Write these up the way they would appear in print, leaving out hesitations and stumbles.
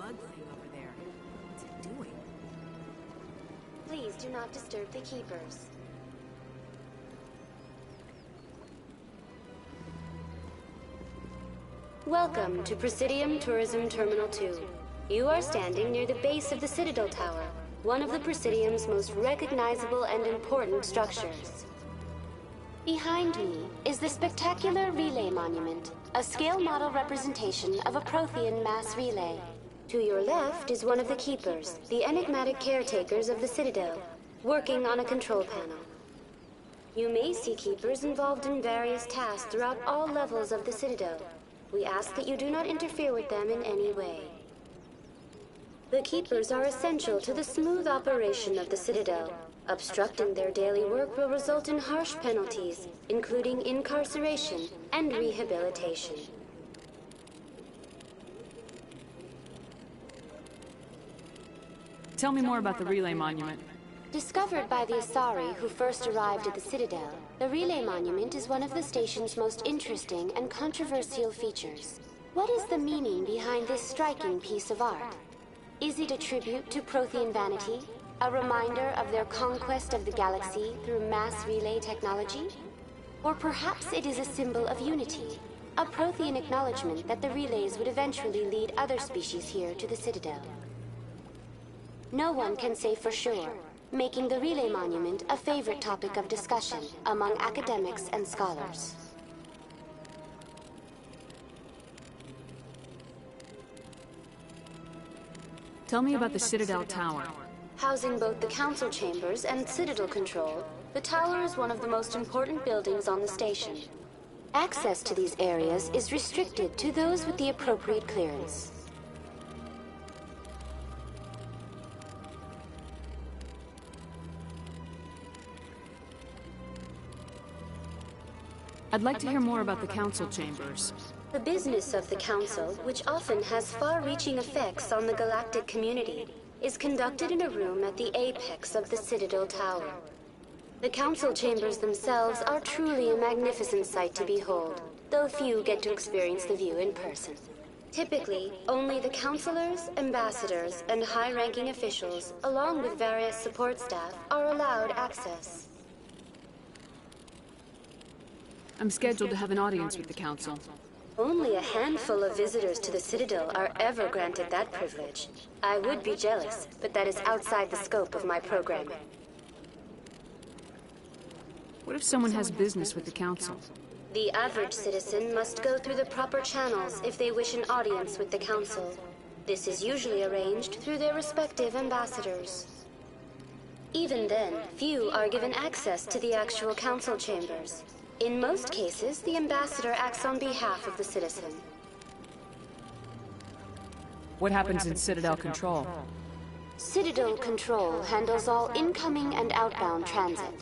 bug thing over there. What's it doing? Please do not disturb the keepers. Welcome to Presidium Tourism Terminal 2. You are standing near the base of the Citadel Tower, one of the Presidium's most recognizable and important structures. Behind me is the spectacular Relay Monument, a scale model representation of a Prothean mass relay. To your left is one of the Keepers, the enigmatic caretakers of the Citadel, working on a control panel. You may see Keepers involved in various tasks throughout all levels of the Citadel. We ask that you do not interfere with them in any way. The Keepers are essential to the smooth operation of the Citadel. Obstructing their daily work will result in harsh penalties, including incarceration and rehabilitation. Tell me more about the Relay Monument. Discovered by the Asari who first arrived at the Citadel, the Relay Monument is one of the station's most interesting and controversial features. What is the meaning behind this striking piece of art? Is it a tribute to Prothean vanity? A reminder of their conquest of the galaxy through mass relay technology? Or perhaps it is a symbol of unity, a Prothean acknowledgement that the relays would eventually lead other species here to the Citadel. No one can say for sure, making the Relay Monument a favorite topic of discussion among academics and scholars. Tell me about the Citadel Tower. Housing both the council chambers and Citadel control, the tower is one of the most important buildings on the station. Access to these areas is restricted to those with the appropriate clearance. I'd like to hear more about the council chambers. The business of the council, which often has far-reaching effects on the galactic community, is conducted in a room at the apex of the Citadel Tower. The council chambers themselves are truly a magnificent sight to behold, though few get to experience the view in person. Typically, only the councilors, ambassadors, and high-ranking officials, along with various support staff, are allowed access. I'm scheduled to have an audience with the council. Only a handful of visitors to the Citadel are ever granted that privilege. I would be jealous, but that is outside the scope of my programming. What if someone has business with the council? The average citizen must go through the proper channels if they wish an audience with the council. This is usually arranged through their respective ambassadors. Even then, few are given access to the actual council chambers. In most cases, the ambassador acts on behalf of the citizen. What happens in Citadel Control? Citadel Control handles all incoming and outbound transit.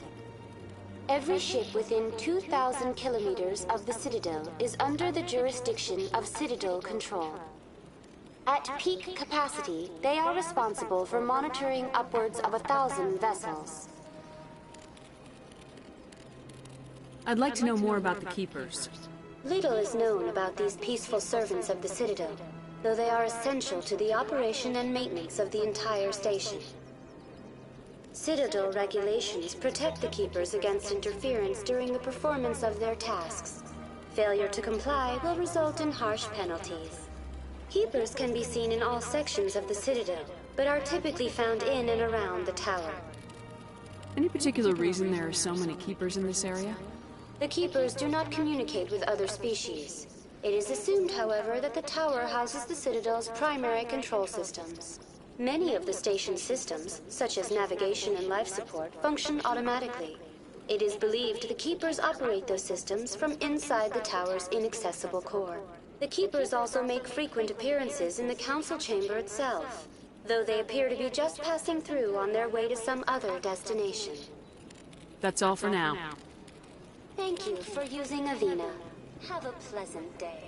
Every ship within 2,000 kilometers of the Citadel is under the jurisdiction of Citadel Control. At peak capacity, they are responsible for monitoring upwards of 1,000 vessels. I'd like to know more about the Keepers. Little is known about these peaceful servants of the Citadel, though they are essential to the operation and maintenance of the entire station. Citadel regulations protect the Keepers against interference during the performance of their tasks. Failure to comply will result in harsh penalties. Keepers can be seen in all sections of the Citadel, but are typically found in and around the tower. Any particular reason there are so many Keepers in this area? The Keepers do not communicate with other species. It is assumed, however, that the tower houses the Citadel's primary control systems. Many of the station's systems, such as navigation and life support, function automatically. It is believed the Keepers operate those systems from inside the tower's inaccessible core. The Keepers also make frequent appearances in the council chamber itself, though they appear to be just passing through on their way to some other destination. That's all for now. Thank you for using Avina. Have a pleasant day.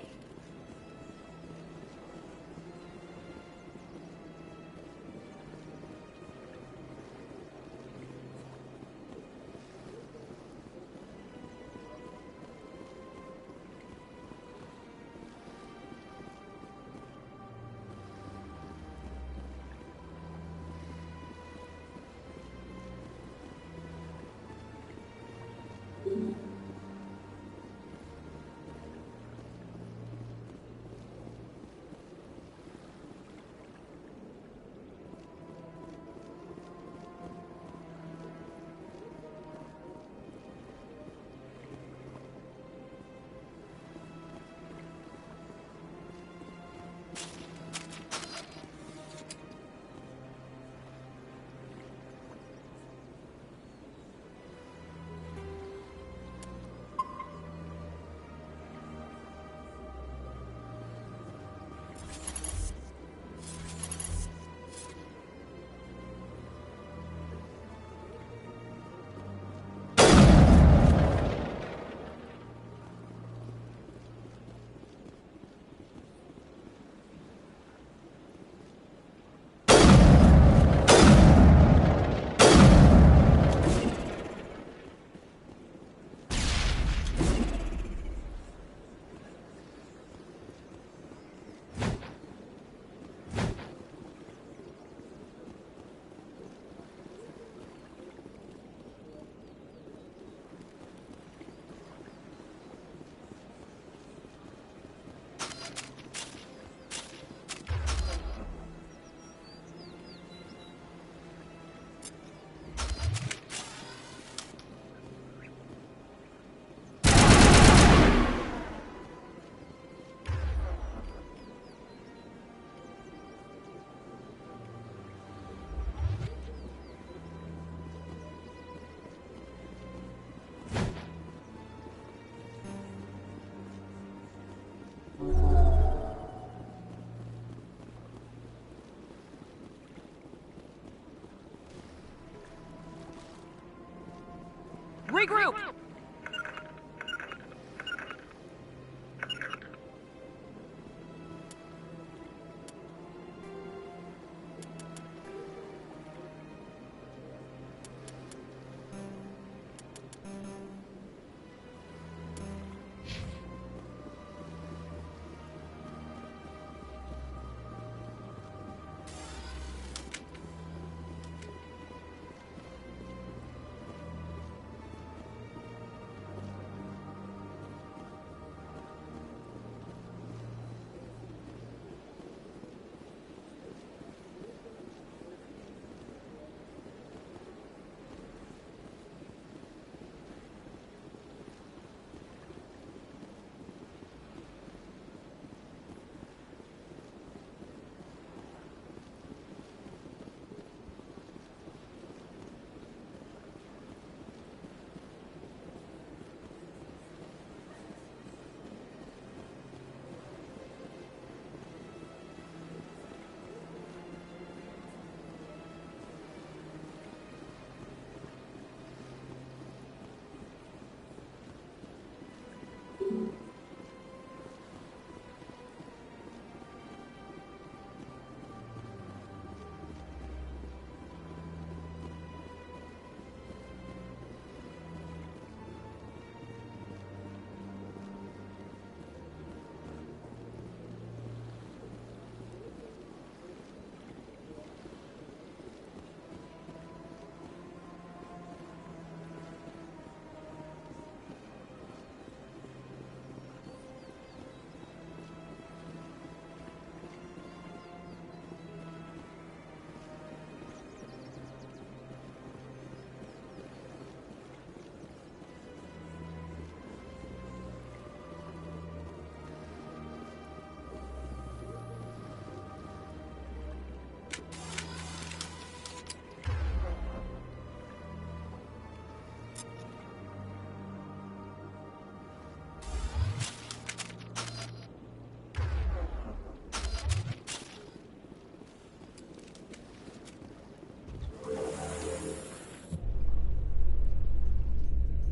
regroup!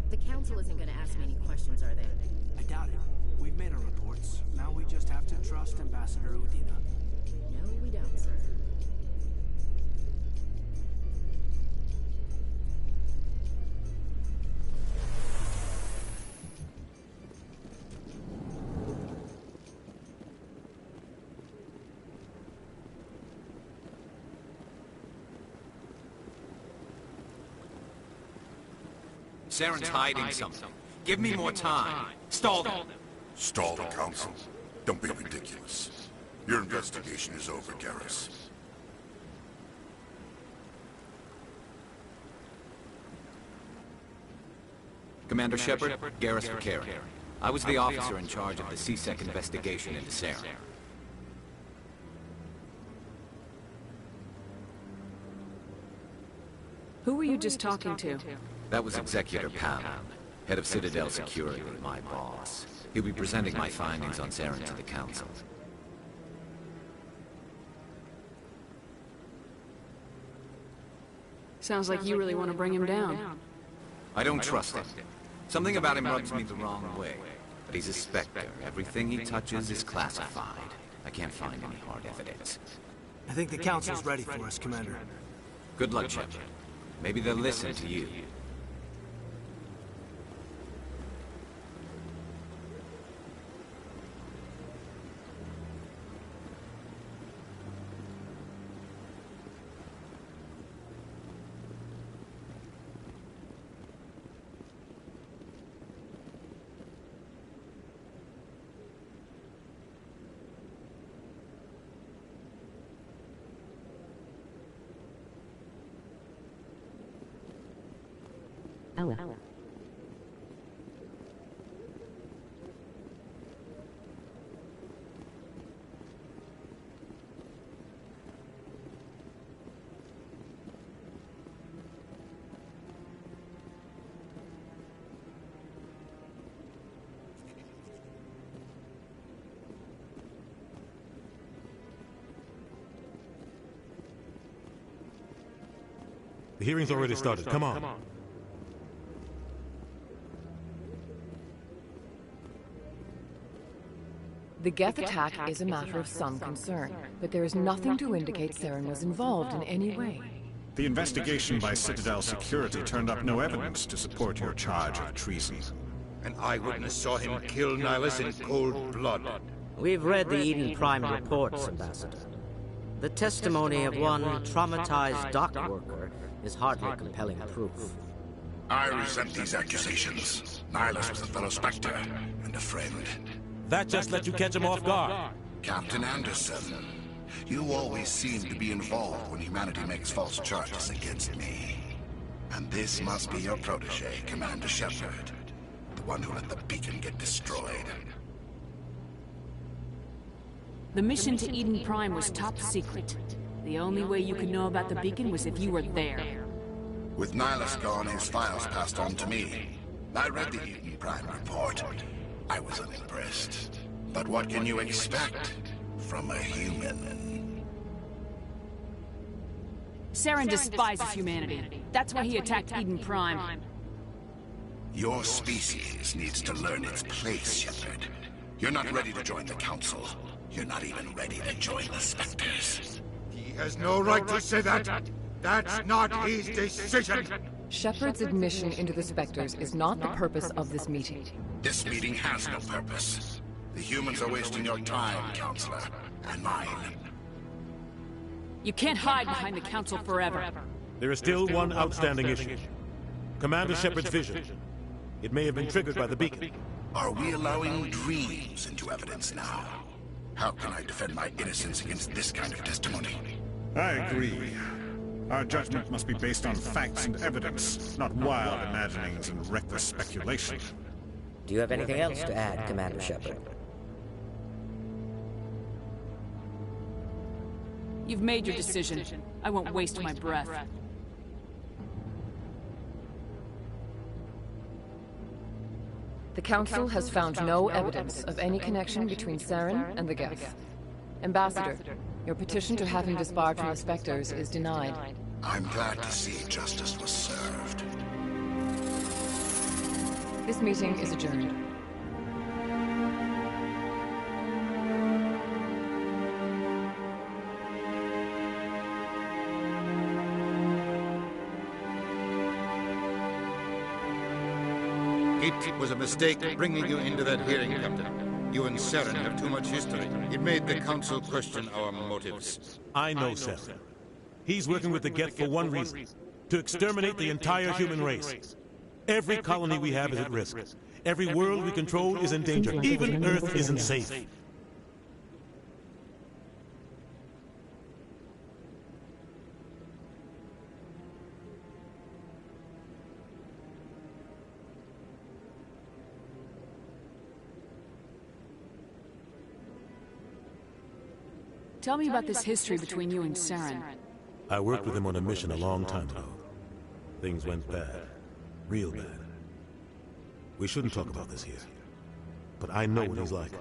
The Council isn't gonna ask me any questions, are they? I doubt it. We've made our reports. Now we just have to trust Ambassador Udina. No, we don't, sir. Saren's hiding something. Give me more time. Stall them. Stall the Council? Don't be ridiculous. Your investigation is over, Garrus. Commander Shepard, Garrus for Karen. I was the officer in charge of the C-Sec investigation into Saren. Who were you just talking to? That was Executor Pound, head of Citadel Security, my boss. He'll be presenting my findings on Saren to the Council. Sounds like you really want to bring him down. I don't trust him. Something about him rubs me the wrong way. But he's a Spectre. Everything he touches is classified. I can't find any hard evidence. I think the Council's ready for us, Commander. Good luck, Shepard. Maybe they'll listen to you. The hearing's already started. Come on. The Geth attack is a matter of some concern, but there is nothing to indicate Saren was involved in any way. The investigation by Citadel Security turned up no evidence to support your charge of treason. An eyewitness saw him kill Nihilus in cold blood. We've read the Eden Prime reports, Ambassador. The testimony of one traumatized dock worker is hardly compelling proof. I resent these accusations. Nihilus was a fellow Spectre and a friend. That just let you catch him off guard. Captain Anderson, you always seem to be involved when humanity makes false charges against me. And this must be your protege, Commander Shepard. The one who let the beacon get destroyed. The mission to Eden Prime was top secret. The only way you could know about the beacon was if you were there. With Nihilus gone, his files passed on to me. I read the Eden Prime report. I was unimpressed. But what can you expect from a human? Saren despises humanity. That's why he attacked Eden Prime. Your species needs to learn its place, Shepard. You're not ready to join the Council. You're not even ready to join the Spectres. He has no right to say that. That's not his decision. Shepard's admission into the Spectres is not the purpose of this meeting. This meeting has no purpose. The humans are wasting your time, Counselor, and mine. You can't hide behind the Council forever. There is still one outstanding issue. Commander Shepard's vision. It may have been triggered by the beacon. Are we allowing dreams into evidence now? How can I defend my innocence against this kind of testimony? I agree. Our judgment must be based on facts and evidence, not wild imaginings and reckless speculation. Do you have anything else to add, Commander Shepard? You've made your decision. I won't waste my breath. The Council has found no evidence of any connection between Saren and the Geth. Ambassador, your petition to have him disbarred from the Spectres is denied. I'm glad to see justice was served. This meeting is adjourned. It was a mistake bringing you into that hearing, Captain. You and Saren have too much history. It made the Council question our motives. I know Saren. He's working with the Geth for one reason. To exterminate the entire human race. Every colony we have is at risk. Every world we control is in danger. Even Earth isn't safe. Tell me about this history between you and Saren. I worked with him on a mission a long time ago. Things went bad. Real bad. We shouldn't talk about this here. But I know what he's like.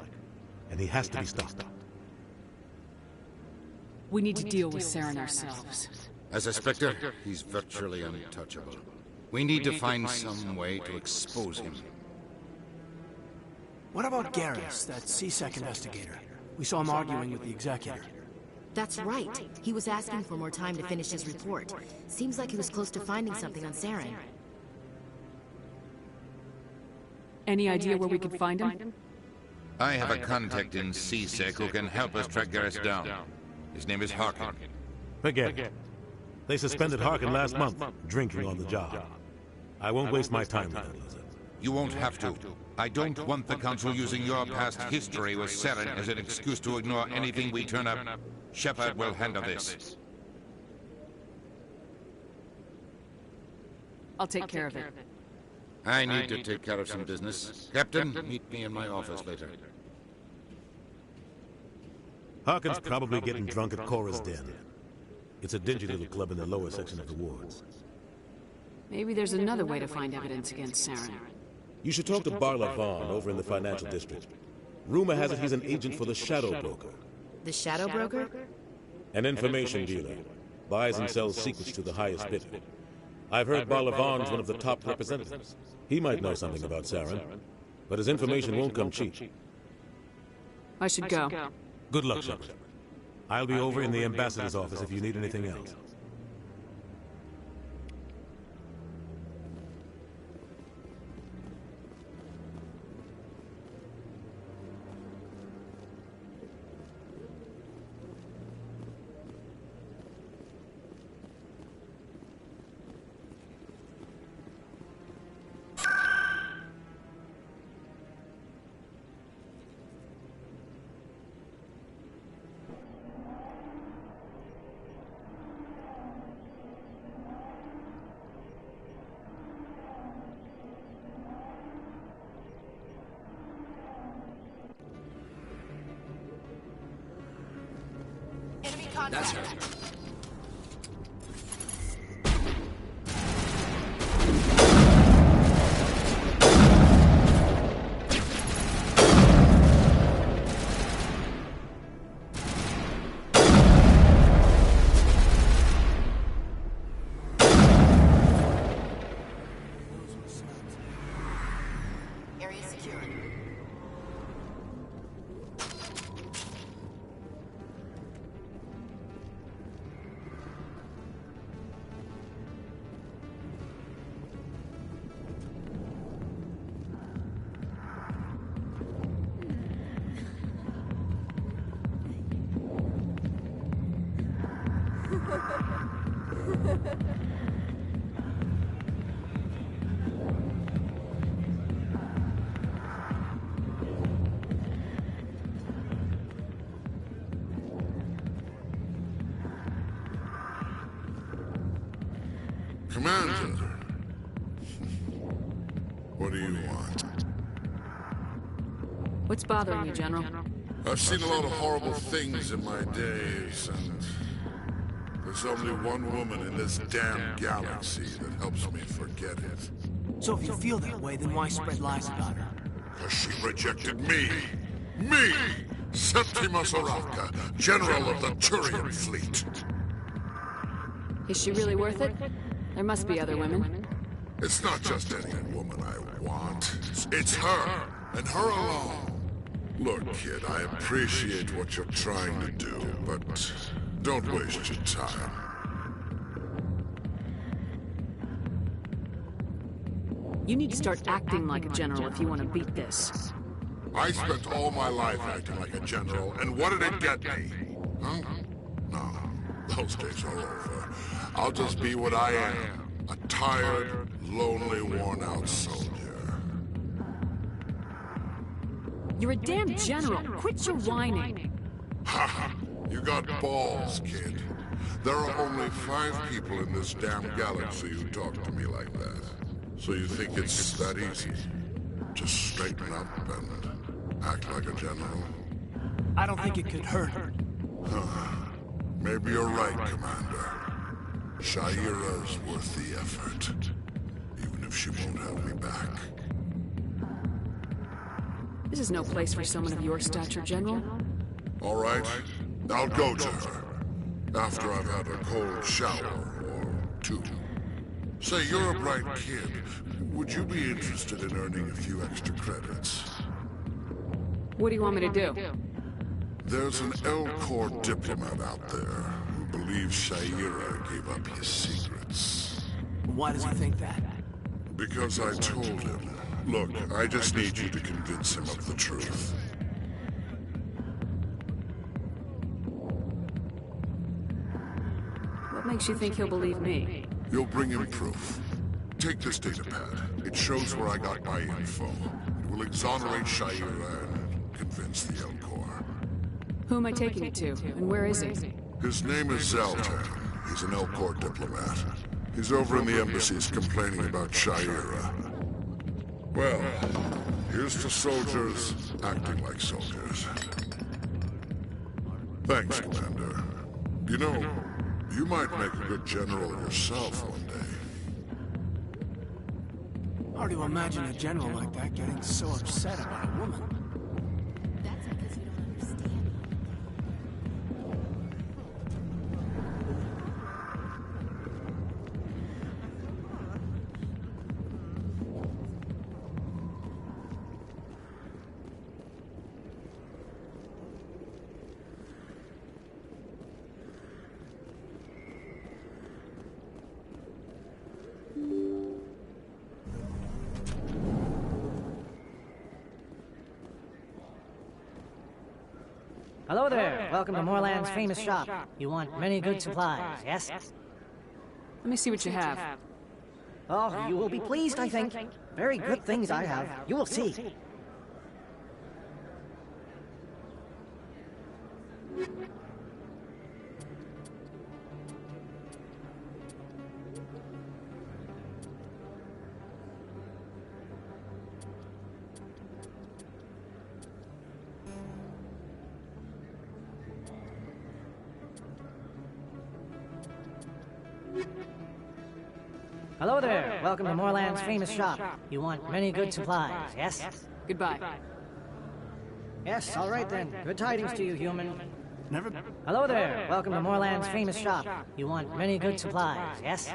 And he has to be stopped. We need to deal with Saren ourselves. As a Spectre, he's virtually untouchable. We need to find some way to expose him. What about Garrus, that C-Sec investigator? We saw him arguing with the Executor. That's right. He was asking for more time to finish his report. Seems like he was close to finding something on Saren. Any idea where we could find him? I have a contact in C-Sec who can help us track Garrus down. His name is Harkin. Forget it. They suspended Harkin last month, drinking on the job. I won't waste my time with that, Lizard. You won't have to. I don't want the Council using your past history with Saren as an excuse to ignore anything we turn up. Shepard will handle this. I'll take care of it. I need to take care of some business. Captain, meet me in my office later. Harkin's probably getting drunk at Cora's Den. It's a dingy little club in the lower section of the wards. Maybe there's another way to find evidence against Saren. You should talk to Barla Vaughn over in the financial district. Rumor has it he's an agent for the Shadow Broker. The Shadow Broker? An information dealer. Buys and sells secrets to the highest bidder. I've heard Barla Vaughn's one of the top representatives. He might know something about Saren, but his information won't come cheap. I should go. Good luck, Shepard. I'll be over in the ambassador's office if you need anything else. That's her. Area secure. Commander, what do you want? What's bothering you, General? I've seen a lot of horrible things in my days, and there's only one woman in this damn galaxy that helps me forget it. So if you feel that way, then why spread lies about her? Because she rejected me! Me! Septimus Araka, General of the Turian Fleet. Is she really worth it? There must be other women. It's not just any woman I want. It's her, and her alone. Look, kid, I appreciate what you're trying to do, but don't waste your time. You need to start acting like a general if you want to beat this. I spent all my life acting like a general, and what did it get me? Huh? No, those days are over. I'll just be what I am. A tired, lonely, worn-out soldier. You're a damn general. Quit your whining. Ha! You got balls, kid. There are only 5 people in this damn galaxy who talk to me like that. So you think it's that easy? Just straighten up and act like a general? I don't think it could hurt her. Maybe you're right, Commander. Shaira's worth the effort, even if she won't have me back. This is no place for someone of your stature, General. All right, I'll go to her. After I've had a cold shower, or 2. Say, you're a bright kid. Would you be interested in earning a few extra credits? What do you want me to do? There's an L-Corps diplomat out there who believes Shaira gave up his secrets. Why does he think that? Because I told him. Look, I just need you to convince him of the truth. What makes you think he'll believe me? You'll bring him proof. Take this datapad. It shows where I got my info. It will exonerate Shaira and convince the L-Corps. Who am I taking it to, and where is he? His name is Zoltan. He's an L-Corps diplomat. He's over in the embassies complaining about Shaira. Well, here's to soldiers acting like soldiers. Thanks, Commander. You know, you might make a good general yourself one day. Hard to imagine a general like that getting so upset about a woman. That's because you don't understand. Hello there. Welcome to Moorland's famous shop. You want many good supplies, yes? Let me see what you have. Oh, you will be pleased, I think. Very good things I have. You will see. Hello there. Welcome to Moorland's famous shop. You want many good supplies, yes? Goodbye. Yes, all right then. Good tidings to you, human. Never... Hello there. Welcome to Moorland's famous shop. You want many good supplies, yes?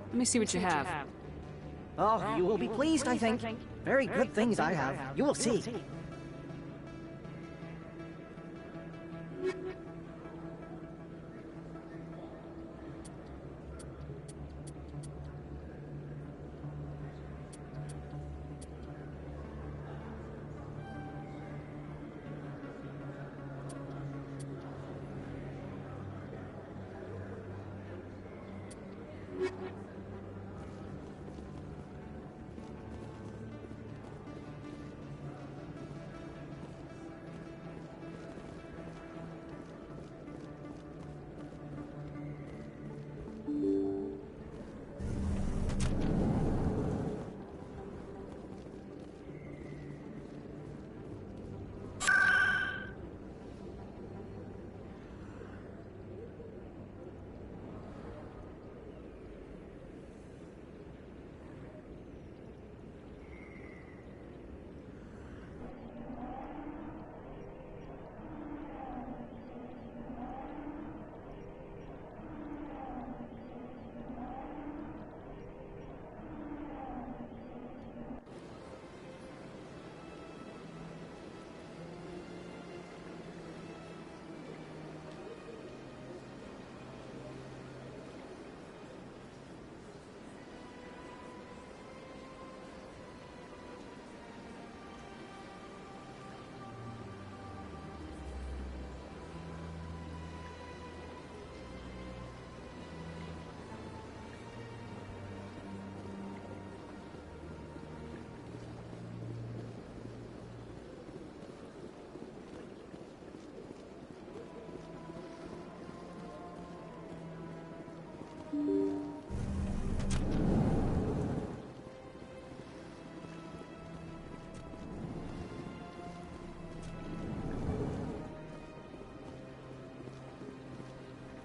Let me see what you have. Oh, you will be pleased, I think. Very good things I have. You will see.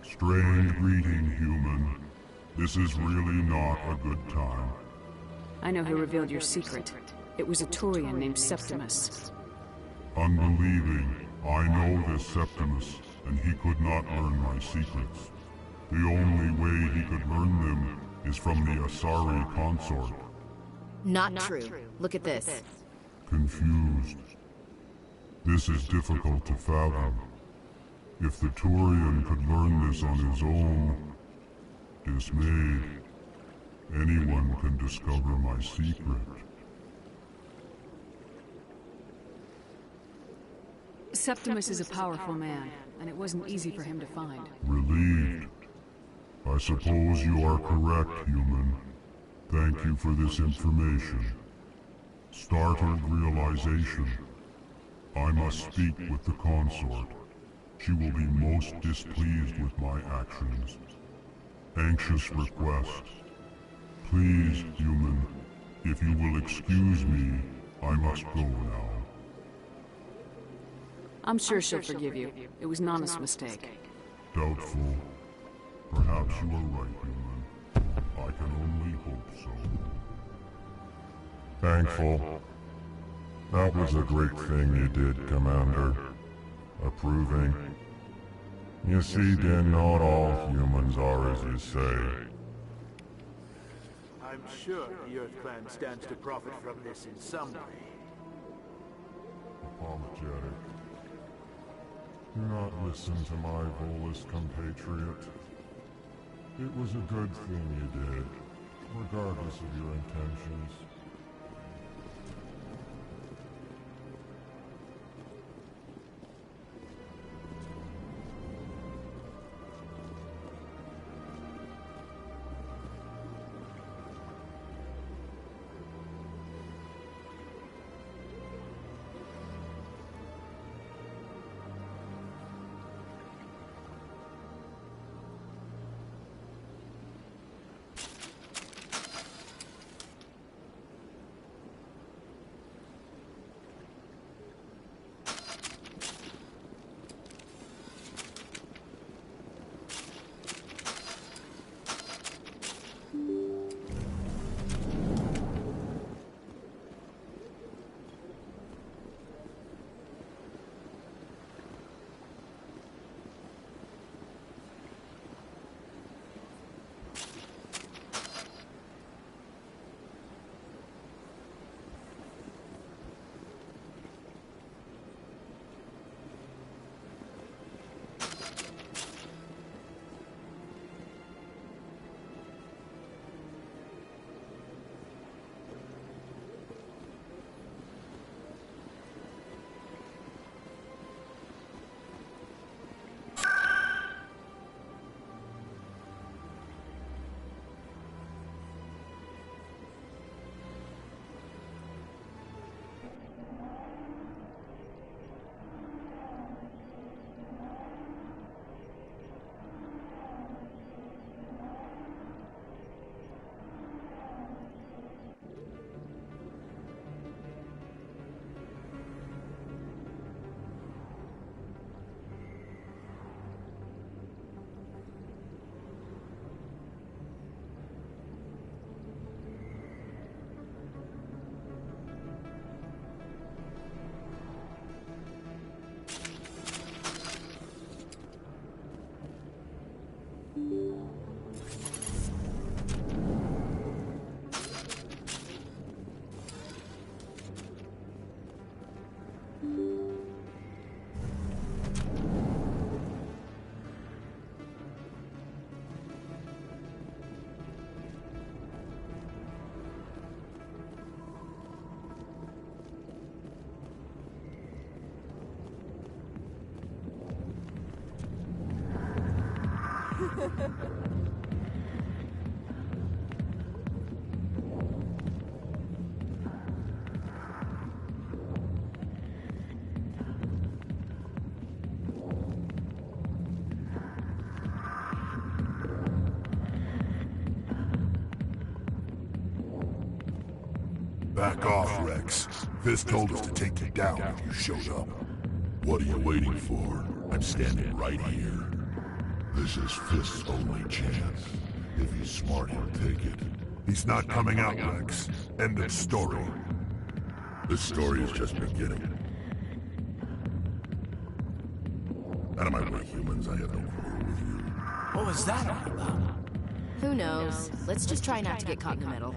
Strange greeting, human. This is really not a good time. I know who revealed your secret. It was a Turian named Septimus. Unbelieving. I know this Septimus, and he could not learn my secrets. The only way he could learn them is from the Asari consort. Not true. Look at this. Confused. This is difficult to fathom. If the Turian could learn this on his own, dismayed, anyone can discover my secret. Septimus is a powerful man, and it wasn't easy for him to find. Relieved. I suppose you are correct, human. Thank you for this information. Startled realization. I must speak with the consort. She will be most displeased with my actions. Anxious request. Please, human, if you will excuse me, I must go now. I'm sure she'll forgive you. It was Nana's mistake. Doubtful. Perhaps you are right, human. I can only hope so. Thankful. That was a great thing you did, Commander. Approving. You see, then, not all humans are as you say. I'm sure the Earth Clan stands to profit from this in some way. Apologetic. Do not listen to my Volus compatriot. It was a good thing you did, regardless of your intentions. Back off, Rex. Fist told us to take you down if you showed up. What are you waiting for? I'm standing right here. This is Fist's only chance. If he's smart, he'll take it. He's not coming out, Rex. End of story. This story is just beginning. Out of my way, humans. I have no quarrel with you. What was that all about? Who knows? Let's just try not to get caught in the middle.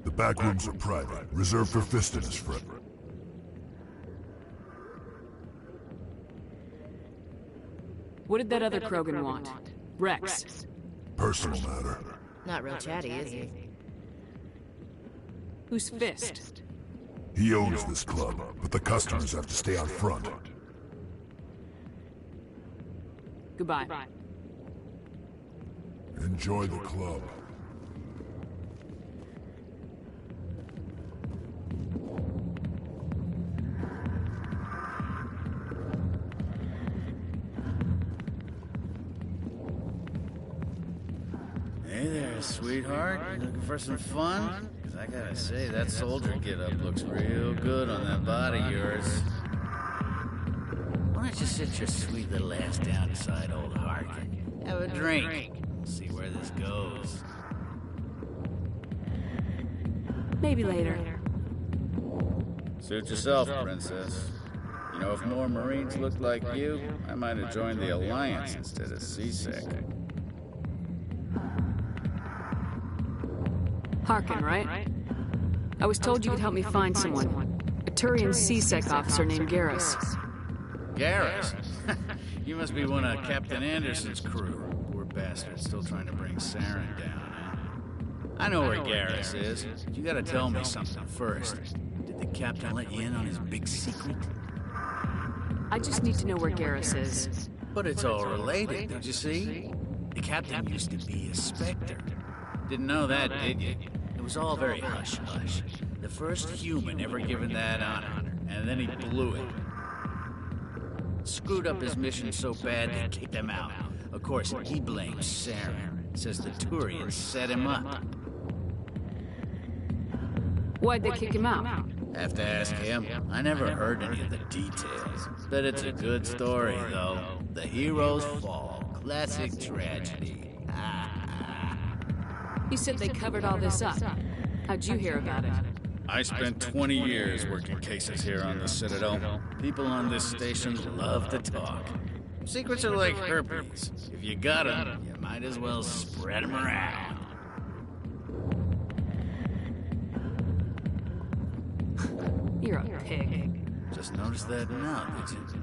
The back rooms are private, reserved for Fist and his friend. What did that other Krogan want? Rex. Personal matter. Not real chatty, is he? Who's Fist? He owns this club, but the customers have to stay out front. Goodbye. Enjoy the club. Hey there, sweetheart. You looking for some fun? Because I gotta say, that soldier get-up looks real good on that body of yours. Why don't you sit your sweet little ass down beside old Harkin? Have a drink. We'll see where this goes. Maybe later. Suit yourself, princess. You know, if more Marines looked like you, I might have joined the Alliance instead of CSEC. Harkin, right? I was told you could help me find someone. A Turian CSEC officer named Garrus. Garrus? You must be one of Captain Anderson's crew. Poor bastard, still trying to bring Saren down, huh? I know where Garrus is. You gotta tell me something first. Did the captain let you in on his big secret? I just need to know where Garrus is. But it's all related, don't you see? The captain used to be a Spectre. Didn't know that, did you? It was all very hush-hush. The first human ever given that honor, and then he blew it. Screwed up his mission so bad they kicked him out. Of course, he blames Saren. Says the Turians set him up. Why'd they kick him out? Have to ask him. I never heard any of the details. Bet it's a good story, though. The hero's fall. Classic tragedy. You said they covered all this up. How'd you hear about it? I spent 20 years working cases here on the Citadel. People on this station love to talk. Secrets are like herpes. If you got them, you might as well spread them around. You're a pig. Just noticed that now, did you?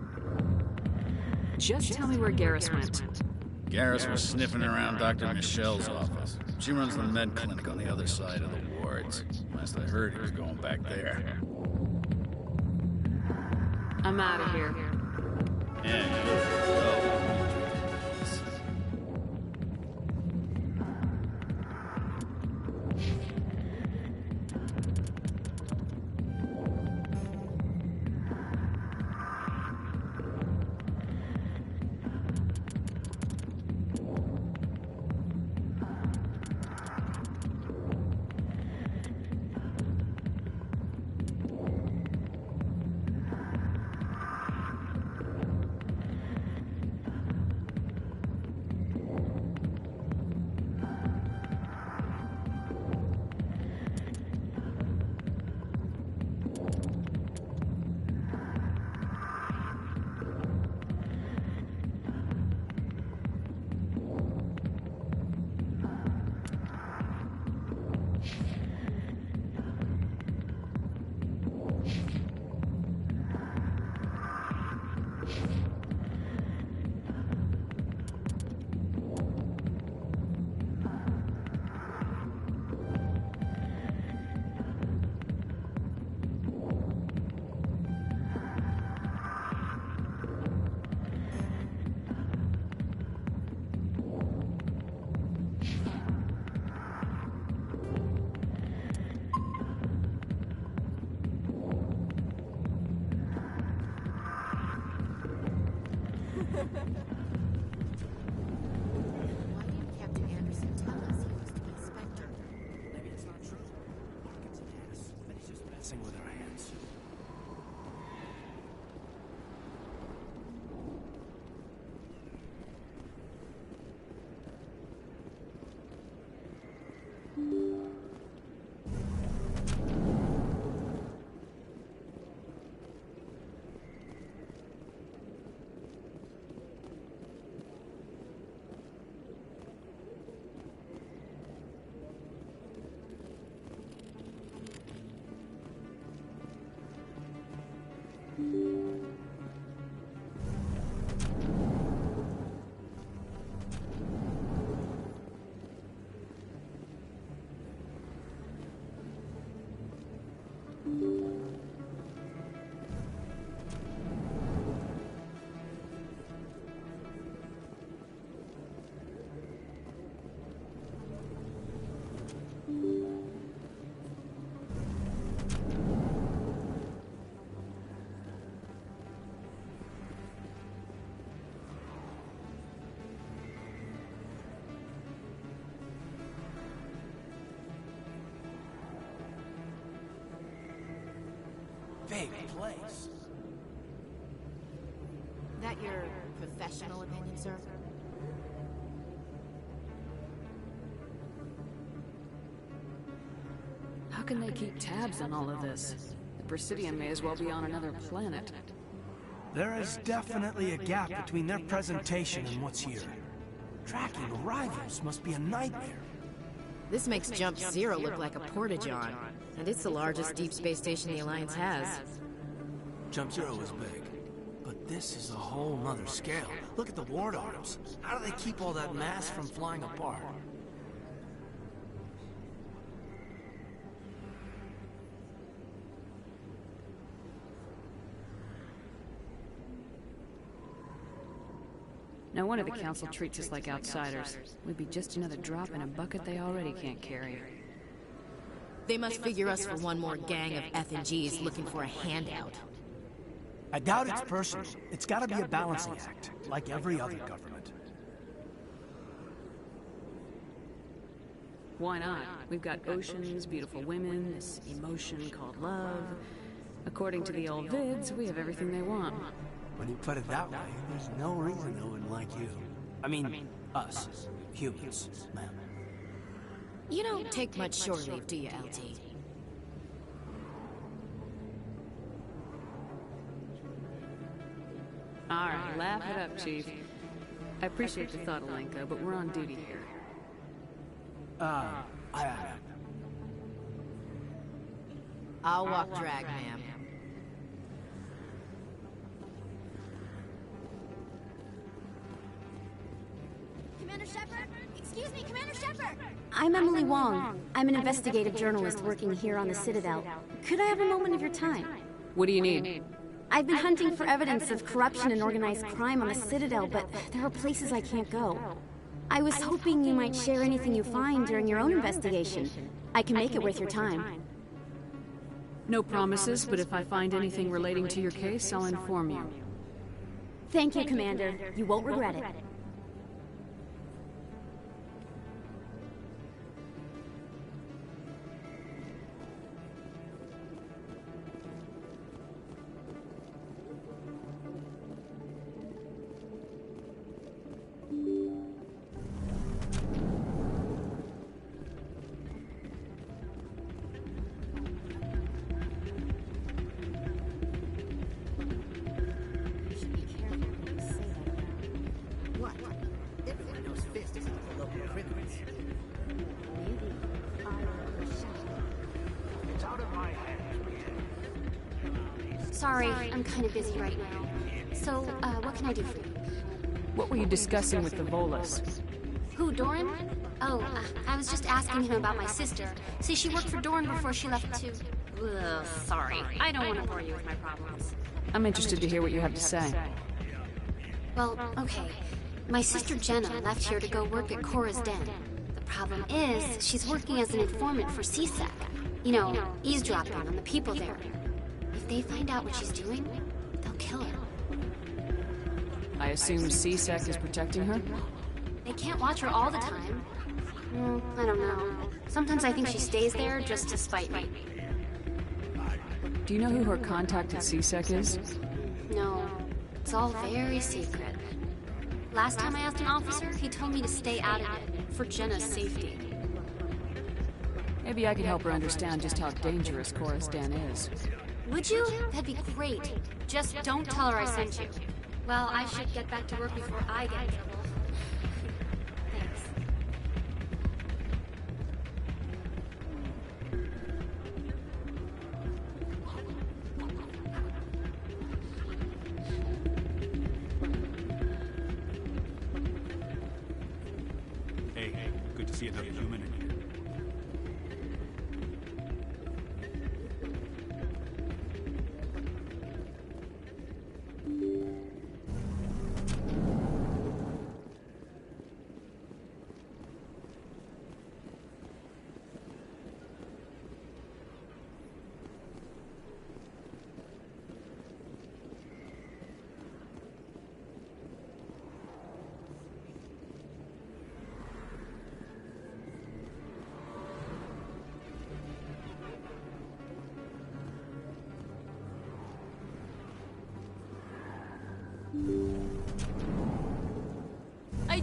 Just tell me where Garrus went. Garrus was sniffing around Dr. Michelle's office. She runs the med clinic on the other side of the wards. Last I heard, he was going back there. I'm out of here. Yeah, oh. big place. That your professional opinion, sir? How can they keep tabs on all of this? The Presidium may as well be on another planet. There is definitely a gap between their presentation and what's here. Tracking arrivals must be a nightmare. This makes Jump Zero look like a porta-john, and it's the largest deep space station the Alliance has. Jump Zero is big, but this is a whole nother scale. Look at the ward arms. How do they keep all that mass from flying apart? No wonder the Council treats us like outsiders. We'd be just another drop in a bucket they already can't carry. They must figure us for one more gang of F&Gs looking for a handout. I doubt it's personal. It's gotta be a balancing act, like every other government. Why not? We've got oceans, beautiful women, this emotion called love. According to the old vids, we have everything they want. When you put it that way, there's no reason they wouldn't like you. I mean, us. Humans, ma'am. You don't take much shore leave, do you, LT? Alright, laugh it up, Chief. I appreciate the thought, Alenka, but we're on duty here. I'll walk drag, ma'am. Commander Shepard? Excuse me, Commander Shepard! I'm Emily Wong. I'm an investigative journalist working here on the Citadel. Could I have a moment of your time? What do you need? I've been hunting for evidence of corruption and organized crime on the Citadel, but there are places I can't go. I was hoping you might share anything you find during your own investigation. I can make it worth your time. No promises, but if I find anything relating to your case, I'll inform you. Thank you, Commander. You won't regret it. Sorry, I'm kind of busy right now. So, what can I do for you? What were you discussing with the Volus? Who, Doran? Oh, I was just asking him about my sister. See, she worked for Doran before she left to... Ugh, sorry. I don't want to bore you with my problems. I'm interested to hear what you have to say. Well, okay. My sister Jenna left here to go work at Cora's Den. The problem is, she's working as an informant for CSEC. You know, eavesdropping on the people there. If they find out what she's doing, they'll kill her. I assume CSEC is protecting her? They can't watch her all the time. I don't know. Sometimes I think she stays there just to spite me. Do you know who her contact at CSEC is? No. It's all very secret. Last time I asked an officer, he told me to stay out of it, for Jenna's safety. Maybe I could help her understand just how dangerous Cora's Den is. Would you? That'd be great. Just don't tell her I sent you. Well, I should get back to work before I get in trouble. Thanks. Hey, good to see another human in here.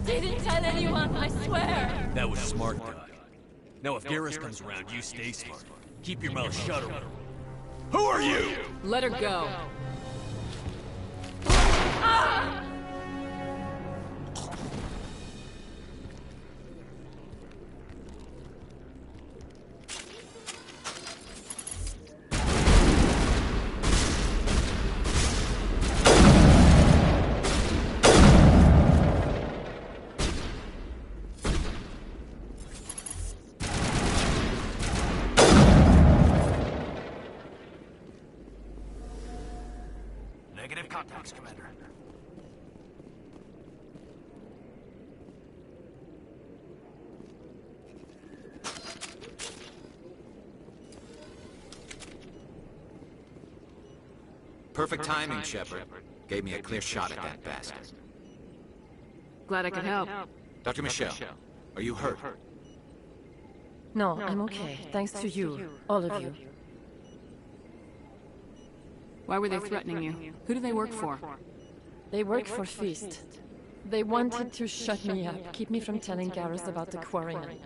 didn't tell anyone, I swear! That was smart, guy. Now if Garrus comes around, you stay smart. Keep your mouth shut around. Who are you? Let her go. Ah! Negative contacts, Commander. Perfect timing, Shepard. Gave me a clear shot at that bastard. Glad I could help. Dr. Michelle, are you hurt? No, I'm okay. Thanks to you. All of you. Why were they threatening you? Who do they work for? They work for Feast. They wanted to shut me up, keep me from telling Garrus about the Quarian.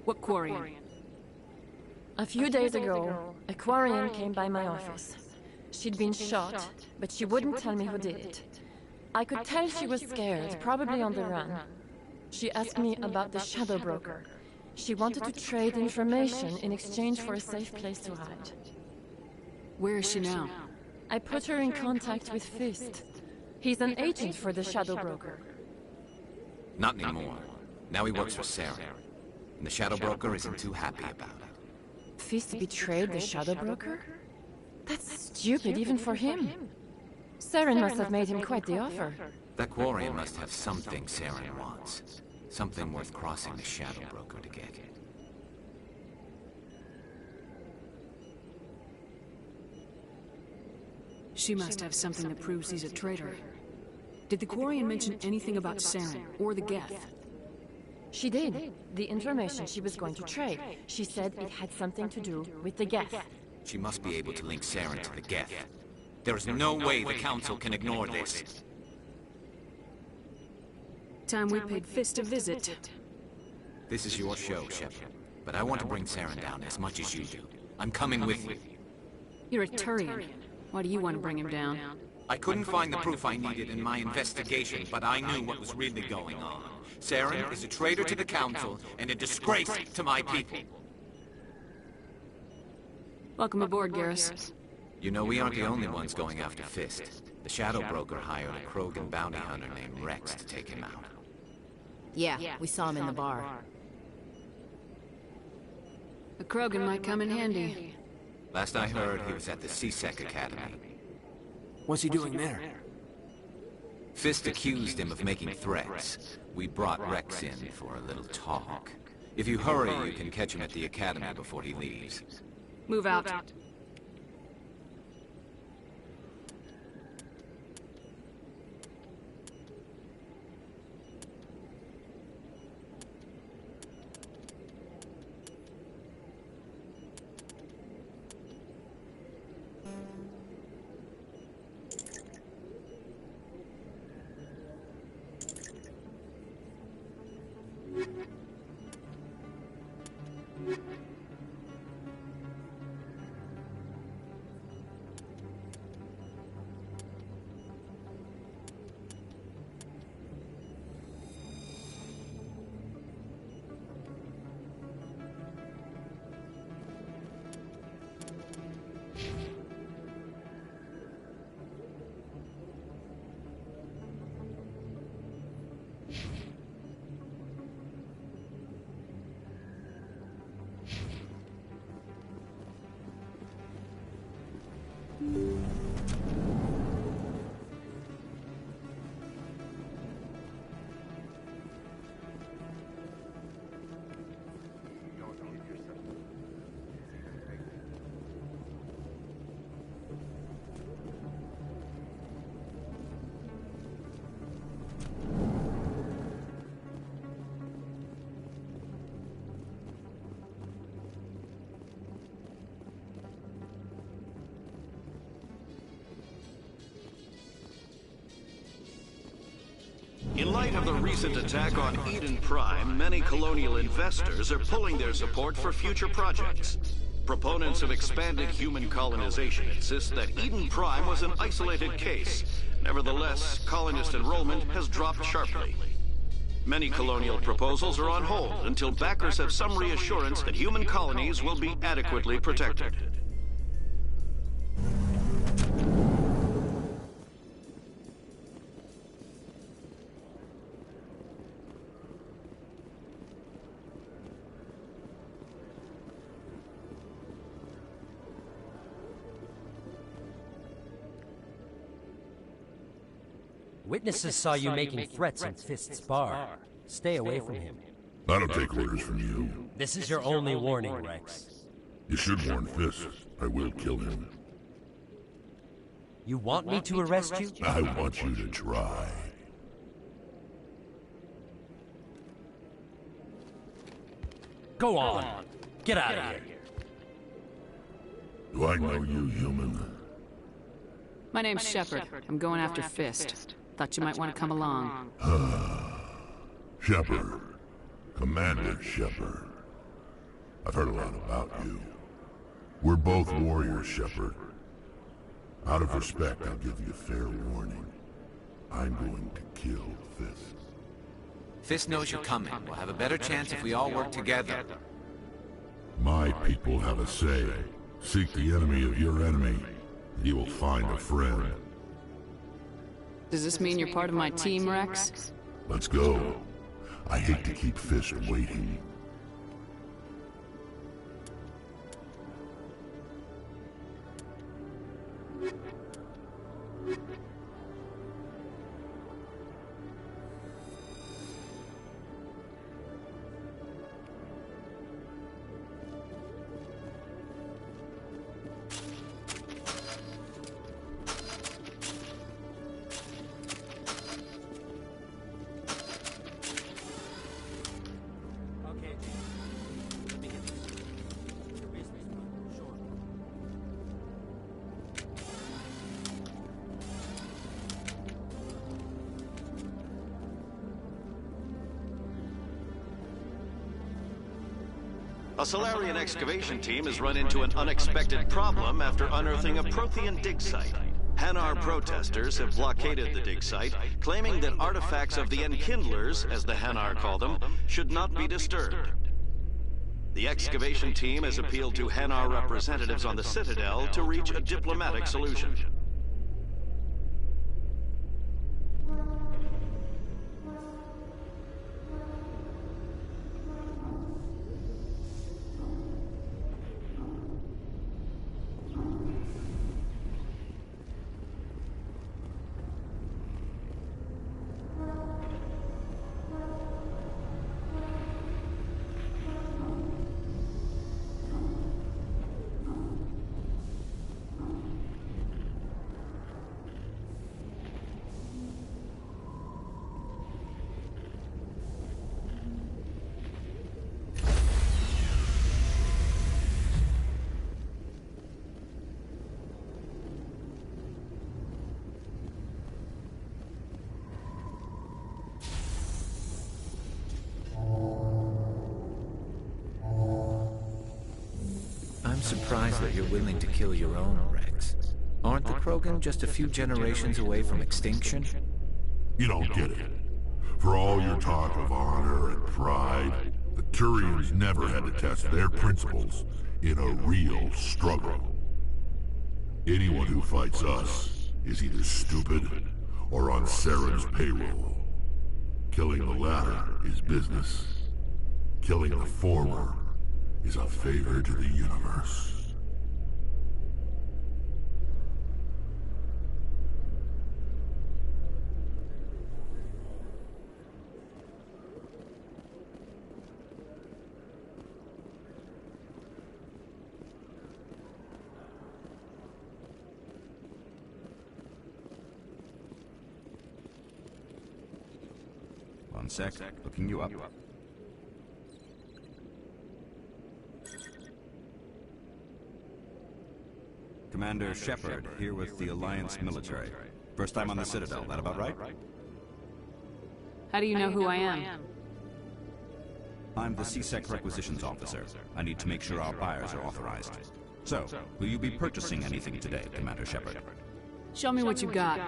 What Quarian? A few days ago, a Quarian came by my office. She'd been shot, but she wouldn't tell me who did it. I could tell she was scared, probably on the run. She asked me about the Shadow Broker. She wanted to trade information in exchange for a safe place to hide. Where is she now? I put her in contact with Fist. He's an agent for the Shadow Broker. Not anymore. Now he works for Saren. And the Shadow Broker isn't too happy about it. Fist betrayed the Shadow Broker? That's stupid even for him. Saren must have made him quite the offer. That Quarian must have something Saren wants. Something worth crossing the Shadow Broker to get. She must have something that proves he's a traitor. Did the Quarian mention anything about Saren or the Geth? She did. The information she was going to trade. She said it had something to do with the Geth. She must be able to link Saren to the Geth. There is no way the Council can ignore this. Time we paid Fist a visit. This is your show, Shepard. But I want to bring Saren down as much as you do. I'm coming with you. You're a Turian. Why do you want to bring him down? I couldn't find the proof I needed in my investigation, but I knew what was really going on. Saren is a traitor to the Council and a disgrace to my people. Welcome aboard, Garrus. You know, we aren't the only ones going after Fist. The Shadow Broker hired a Krogan bounty hunter named Rex to take him out. Yeah, we saw him in the bar. The Krogan might come in handy. Last I heard, he was at the C-Sec Academy. What's he doing there? Fist accused him of making threats. We brought Rex in for a little talk. If you hurry, you can catch him at the Academy before he leaves. Move out. light of the recent attack on Eden Prime, many colonial investors are pulling their support for future projects. Proponents of expanded human colonization insist that Eden Prime was an isolated case. Nevertheless, colonist enrollment has dropped sharply. Many colonial proposals are on hold until backers have some reassurance that human colonies will be adequately protected. Witnesses saw you making threats in Fist's bar. Stay away from him. I don't take orders from you. This is your only warning, Rex. You should warn Fist. I will kill him. You want me to arrest you? I want you to try. Go on. Get out of here. Do I know you, human? My name's Shepard. I'm going after Fist. Thought you might want to come along. Shepard. Commander Shepard. I've heard a lot about you. We're both warriors, Shepard. Out of respect, I'll give you a fair warning. I'm going to kill Fist. Fist knows you're coming. We'll have a better chance if we all work together. My people have a say. Seek the enemy of your enemy, and you will find a friend. Does this mean you're part of my team, Rex? Let's go. I hate to keep Fist waiting. A Solarian excavation team has run into an unexpected problem after unearthing a Prothean dig site. Hanar protesters have blockaded the dig site, claiming that artifacts of the Enkindlers, as the Hanar call them, should not be disturbed. The excavation team has appealed to Hanar representatives on the Citadel to reach a diplomatic solution. I'm surprised that you're willing to kill your own, Rex. Aren't the Krogan just a few generations away from extinction? You don't get it. For all your talk of honor and pride, the Turians never had to test their principles in a real struggle. Anyone who fights us is either stupid or on Saren's payroll. Killing the latter is business. Killing the former is a favor to the universe. One sec, looking you up. Commander Shepard, here with the Alliance military. First time on the Citadel, that about right? How do you know who I am? I'm the C-Sec Requisitions Officer. I need to make sure our buyers are authorized. So, will you be purchasing anything today, Commander Shepard? Show me what you got.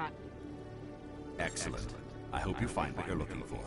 Excellent. I hope you find what you're looking for.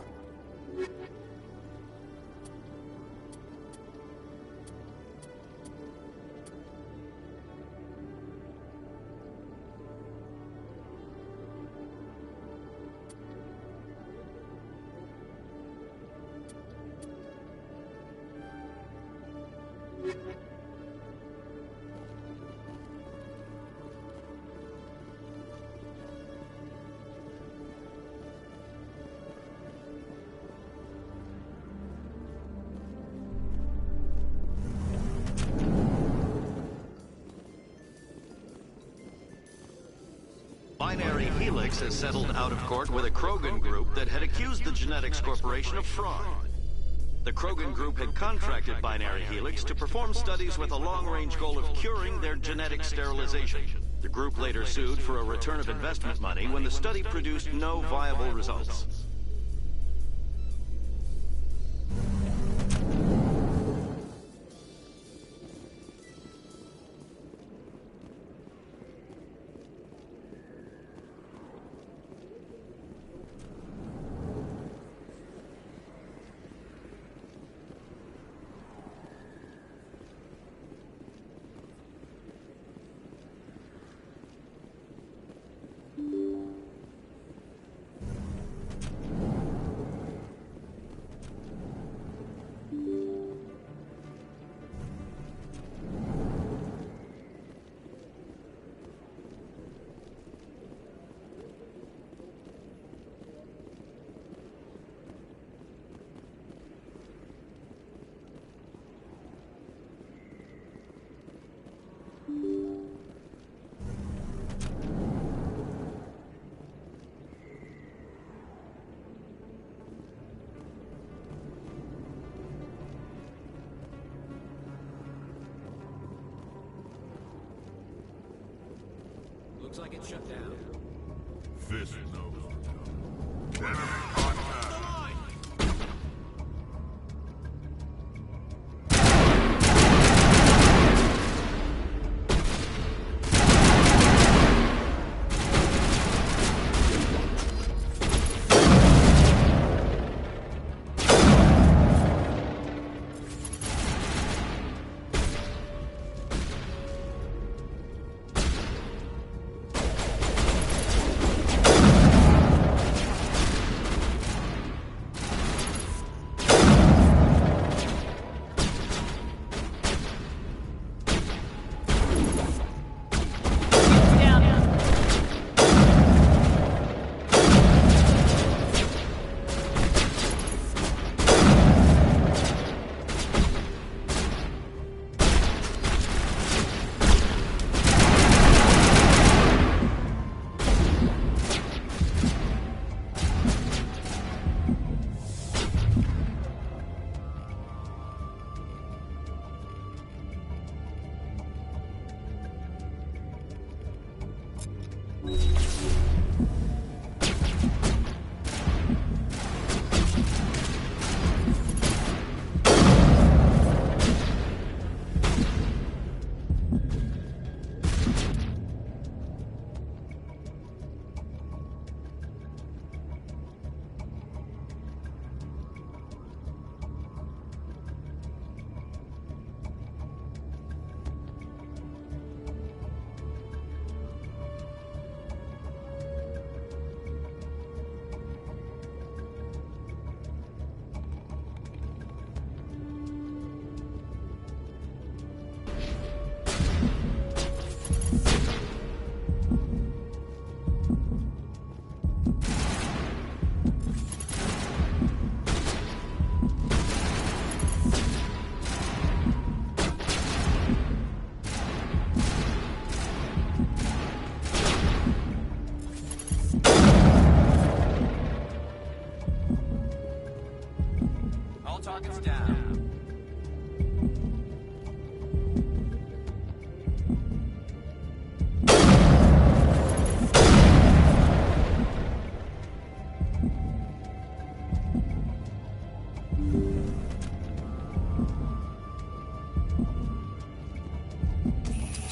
Binary Helix has settled out of court with a Krogan group that had accused the Genetics Corporation of fraud. The Krogan group had contracted Binary Helix to perform studies with a long-range goal of curing their genetic sterilization. The group later sued for a return of investment money when the study produced no viable results. Looks like it's shut down. Fist knows.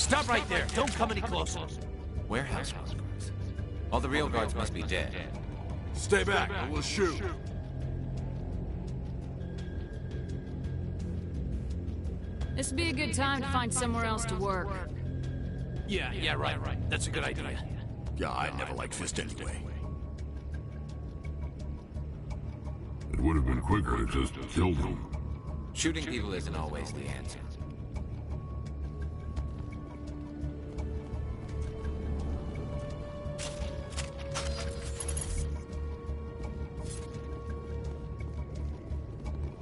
Stop right there! Don't come any closer! Warehouse workers. All the real guards must be dead. Stay back, or we'll shoot. This would be a good time to find somewhere else to work. Yeah, right. That's a good idea. Yeah, I never liked Fist anyway. It would have been quicker to just kill them. Shooting people isn't always the answer.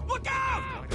Look out!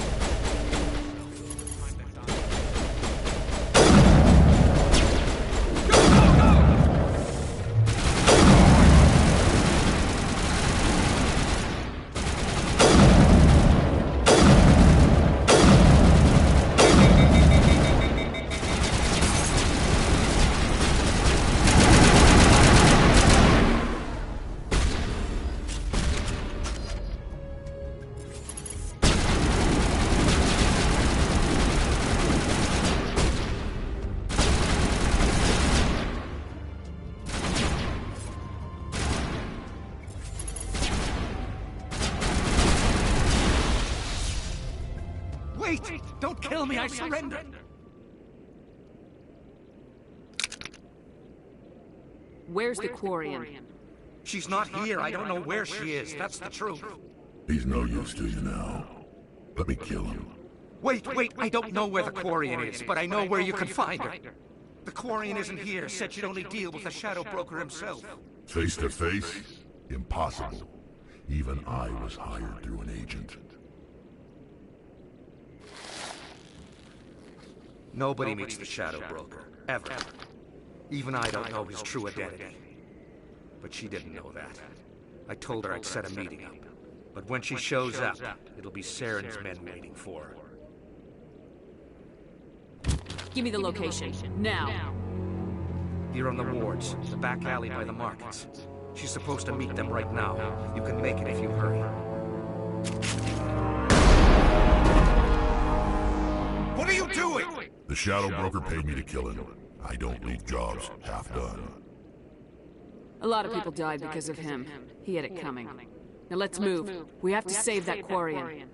Wait! Don't kill me, I surrender! Where's the Quarian? She's not here. I don't know where she is. That's the truth. He's no use to you now. Let me kill him. Wait. I don't know where the Quarian is, but I know where you can find her. The Quarian isn't here. Said she'd only deal with the Shadow Broker himself. Face to face? Impossible. Even I was hired through an agent. Nobody meets the Shadow Broker. Ever. Even I don't know his true identity. But she didn't know that. I told her I'd set a meeting up. But when she shows up, it'll be Saren's men waiting for her. Give me the location, now. Here on the wards, the back alley by the markets. She's supposed to meet them right now. You can make it if you hurry. What are you doing? The Shadow Broker paid me to kill him. I don't leave jobs half done. A lot of people died because of him. He had it coming. Now let's move. We have to save that Quarian.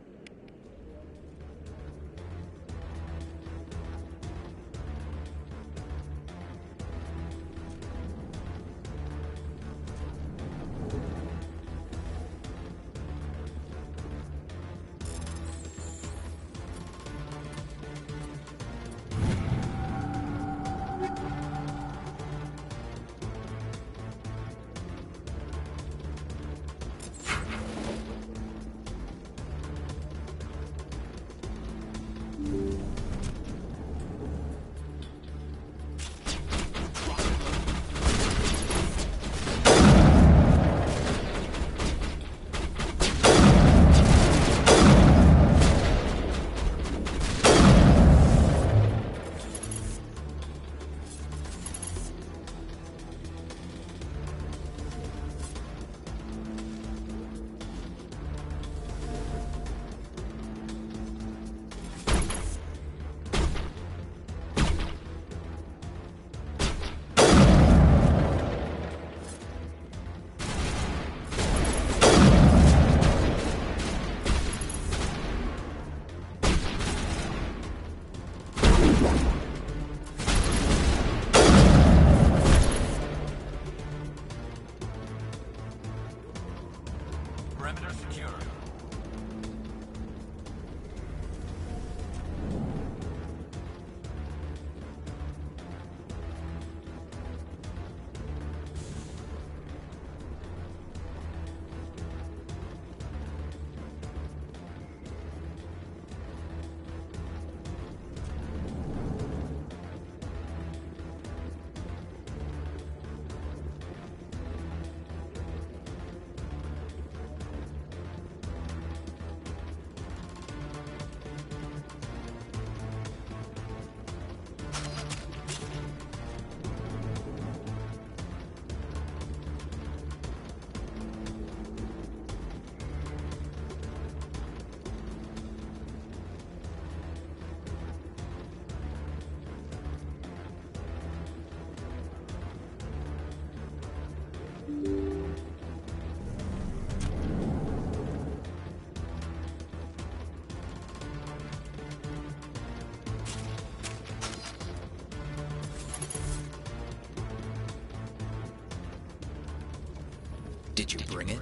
Did you bring it?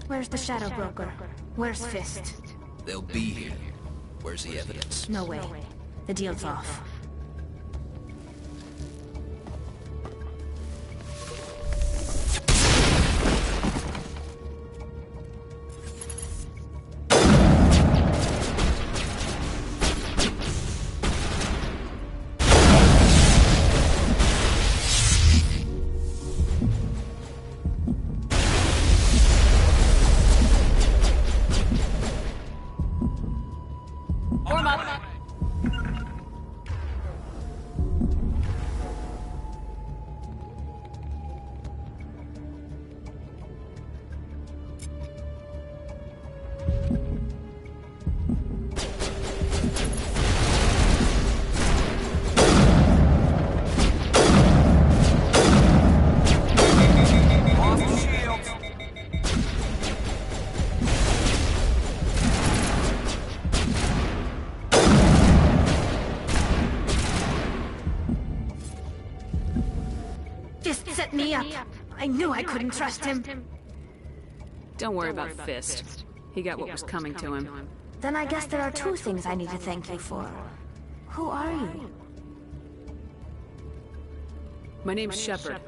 Where's the Shadow Broker? Where's Fist? They'll be here. Where's the evidence? No way. The deal's off. Set me up. I knew I couldn't trust him. Don't worry about Fist. He got what was coming to him. Then I guess there are two things I need to thank you for. Who are you? My name's Shepard.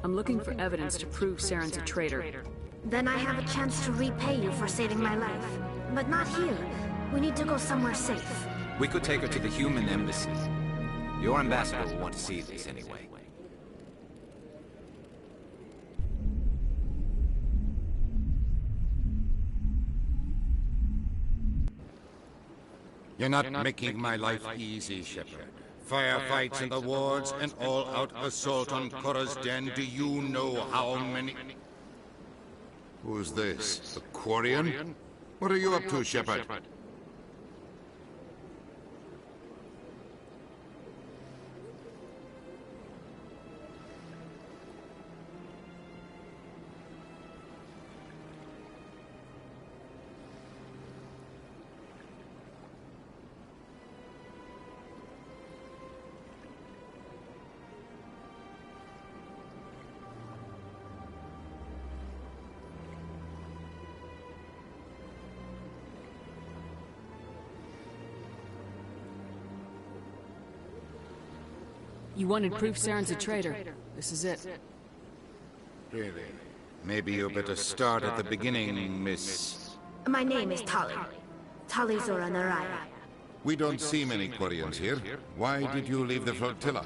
I'm looking for evidence to prove Saren's a traitor. Then I have a chance to repay you for saving my life. But not here. We need to go somewhere safe. We could take her to the human embassy. Your ambassador will want to see this anyway. You're not making my life easy, Shepard. Firefights in the wards, an all-out assault on Korra's den. Do you know how many... Who's this? The Quarian? What are you up to, Shepard? You wanted proof Saren's a traitor. This is it. Really? Maybe you better start at the beginning, Miss... My name is Tali. Tali Zora Naraya. We don't see many Quarians here. Why did you leave the flotilla?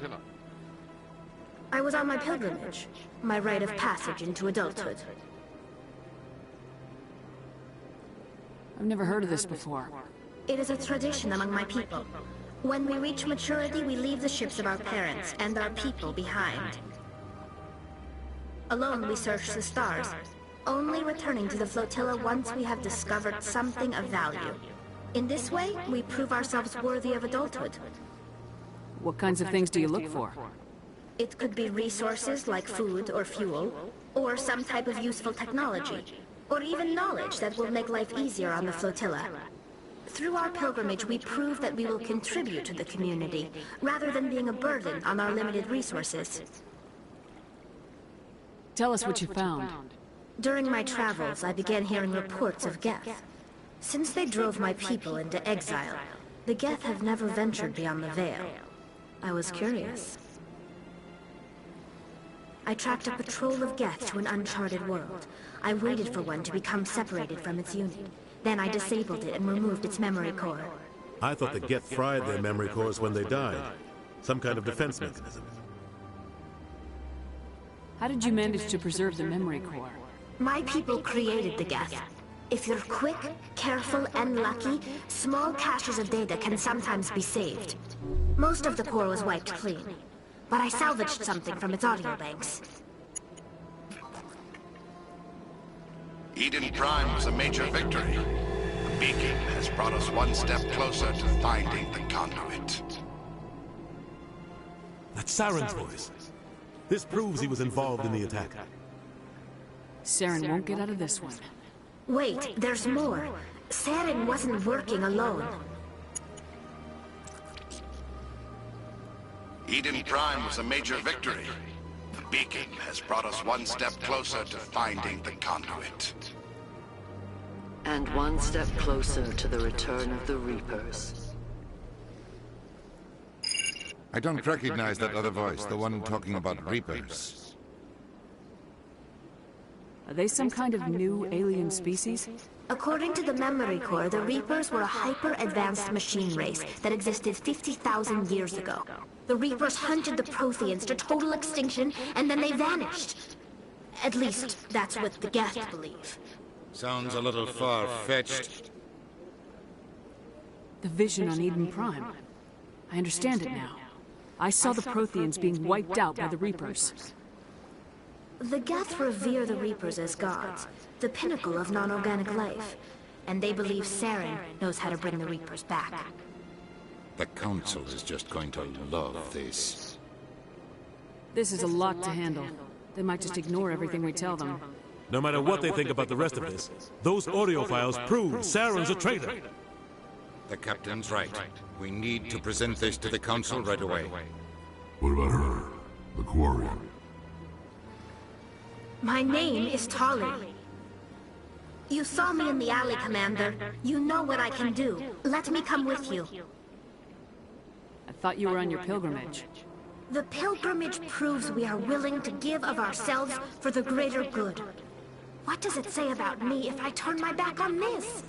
I was on my pilgrimage. My rite of passage into adulthood. I've never heard of this before. It is a tradition among my people. When we reach maturity, we leave the ships of our parents and our people behind. Alone, we search the stars, only returning to the flotilla once we have discovered something of value. In this way, we prove ourselves worthy of adulthood. What kinds of things do you look for? It could be resources like food or fuel, or some type of useful technology, or even knowledge that will make life easier on the flotilla. Through our pilgrimage, we prove that we will contribute to the community, rather than being a burden on our limited resources. Tell us what you found. During my travels, I began hearing reports of Geth. Since they drove my people into exile, the Geth have never ventured beyond the Veil. I was curious. I tracked a patrol of Geth to an uncharted world. I waited for one to become separated from its unit. Then I disabled it and removed its memory core. I thought the Geth fried their memory cores when they died. Some kind of defense mechanism. How did you manage to preserve the memory core? My people created the Geth. If you're quick, careful, and lucky, small caches of data can sometimes be saved. Most of the core was wiped clean, but I salvaged something from its audio banks. Eden Prime was a major victory. The beacon has brought us one step closer to finding the conduit. That's Saren's voice. This proves he was involved in the attack. Saren won't get out of this one. Wait, there's more. Saren wasn't working alone. Eden Prime was a major victory. beacon has brought us one step closer to finding the conduit. And one step closer to the return of the Reapers. I don't recognize that other voice, the one talking about Reapers. Are they some kind of new alien species? According to the Memory Core, the Reapers were a hyper-advanced machine race that existed 50,000 years ago. The Reapers hunted the Protheans to total extinction, and then they vanished. At least, that's what the Geth believe. Sounds a little far-fetched. The vision on Eden Prime. I understand it now. I saw the Protheans being wiped out by the Reapers. The Geth revere the Reapers as gods, the pinnacle of non-organic life, and they believe Saren knows how to bring the Reapers back. The Council is just going to love this. This is a lot to handle. They might just ignore everything we tell them. No matter what they think about the rest of this, those audio files prove Saren's a traitor. The Captain's right. We need to present this to the Council right away. What about her? The Quarian? My name is Tali. You saw me in the alley, Commander. You know what I can do. Let me come with you. I thought you were on your pilgrimage. The pilgrimage proves we are willing to give of ourselves for the greater good. What does it say about me if I turn my back on this?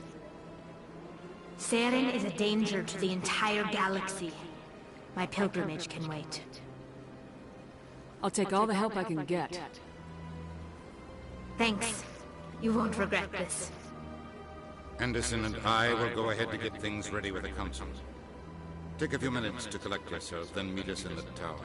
Saren is a danger to the entire galaxy. My pilgrimage can wait. I'll take all the help I can get. Thanks. You won't regret this. Anderson and I will go ahead to get things ready with the Council. Take a few minutes to collect yourself, then meet us in the tower.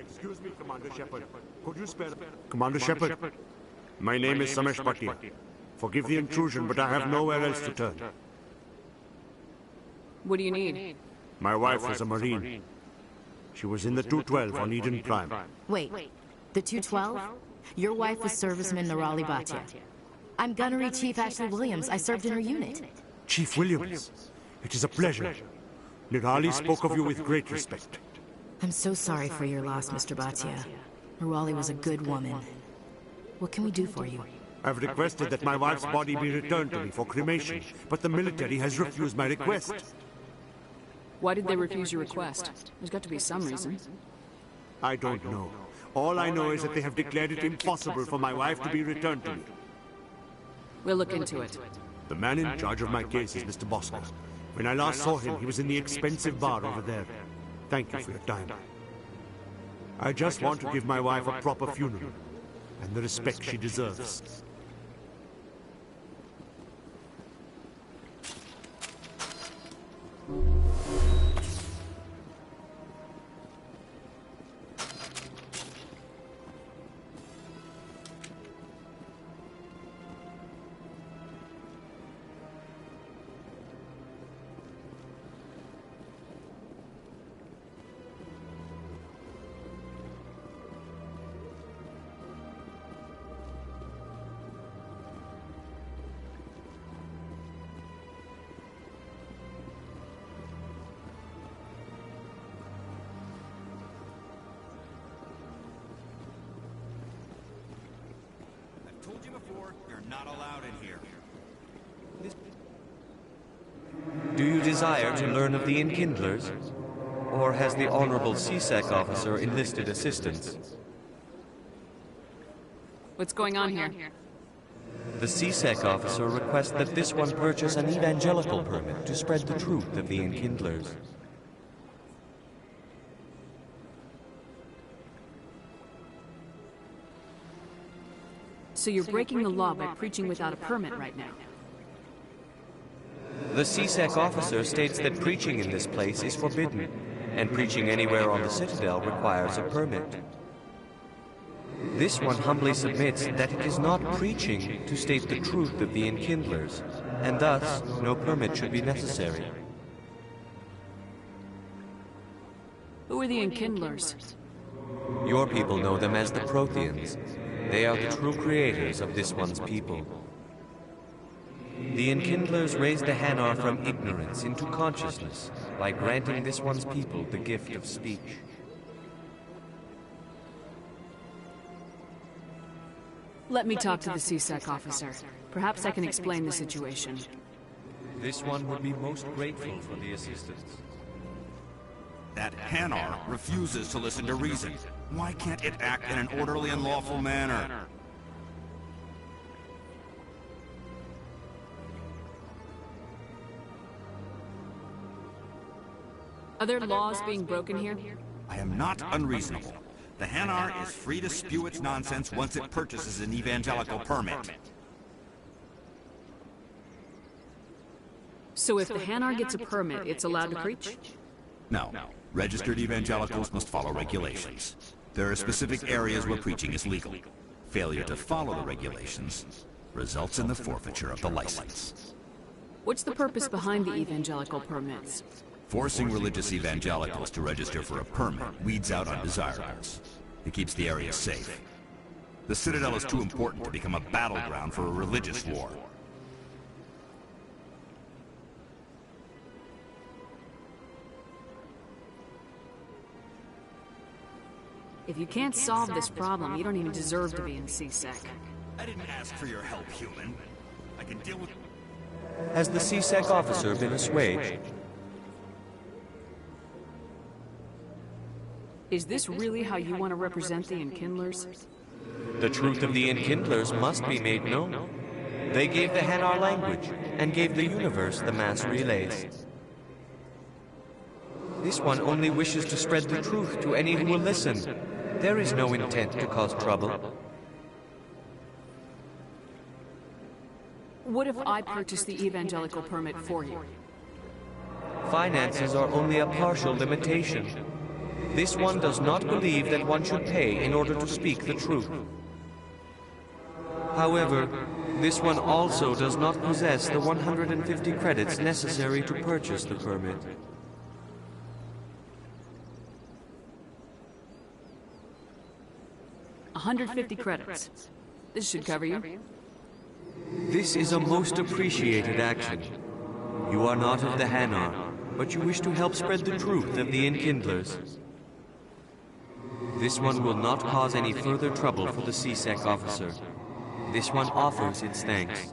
Excuse me, Commander Shepard. Could you spare... Commander Shepard, my name is Samesh Bhatia. Forgive the intrusion, but I have nowhere else to turn. What do you need? My wife was a Marine. She was in the 212 on Eden Prime. Wait, the 212? Your wife was serviceman Nirali Bhatia. I'm Gunnery Chief Ashley Williams. I served in her unit. Chief Williams, it is a pleasure. Nirali spoke of you with great respect. I'm so sorry for your loss, Mr. Bhatia. Nirali was a good woman. What can we do for you? I've requested that my wife's body be returned to me for cremation, but the military has refused my request. Why did they refuse your request? There's got to be some reason. I don't know. All I know is that they have declared it impossible for my wife to be returned to me. We'll look into it. The man in charge of my case is Mr. Bosco. When I last saw him, he was in the expensive bar over there. Thank you for your time. I just want to give my wife a proper funeral. and the respect she deserves. Told you before, you're not allowed in here. Do you desire to learn of the Enkindlers? Or has the Honorable CSEC officer enlisted assistance? What's going on here? The CSEC officer requests that this one purchase an evangelical permit to spread the truth of the Enkindlers. So you're breaking the law by preaching without a permit right now. The CSEC officer states that preaching in this place is forbidden, and preaching anywhere on the Citadel requires a permit. This one humbly submits that it is not preaching to state the truth of the Enkindlers, and thus no permit should be necessary. Who are the Enkindlers? Your people know them as the Protheans. They are the true creators of this one's people. The Enkindlers raised the Hanar from ignorance into consciousness by granting this one's people the gift of speech. Let me talk to the CSEC officer. Perhaps I can explain the situation. This one would be most grateful for the assistance. That Hanar refuses to listen to reason. Why can't it act in an orderly and lawful manner? Are there laws being broken here? I am not unreasonable. The Hanar is free to spew its nonsense once it purchases an evangelical permit. So if the Hanar gets a permit, it's allowed to preach? No. Registered evangelicals must follow regulations. There are specific areas where preaching is legal. Failure to follow the regulations results in the forfeiture of the license. What's the purpose behind the evangelical permits? Forcing religious evangelicals to register for a permit weeds out undesirables. It keeps the area safe. The Citadel is too important to become a battleground for a religious war. If you can't solve this problem, you don't even deserve to be in CSEC. I didn't ask for your help, human. I can deal with... Has the CSEC officer been assuaged? Is this really how you want to represent the Enkindlers? The truth of the Enkindlers must be made known. They gave the Hanar language, and gave the universe the mass relays. This one only wishes to spread the truth to any who will listen. There is no intent to cause trouble. What if I purchase the evangelical permit for you? Finances are only a partial limitation. This one does not believe that one should pay in order to speak the truth. However, this one also does not possess the 150 credits necessary to purchase the permit. $150 credits. This should cover you. This is a most appreciated action. You are not of the Hanar, but you wish to help spread the truth of the Enkindlers. This one will not cause any further trouble for the CSEC officer. This one offers its thanks.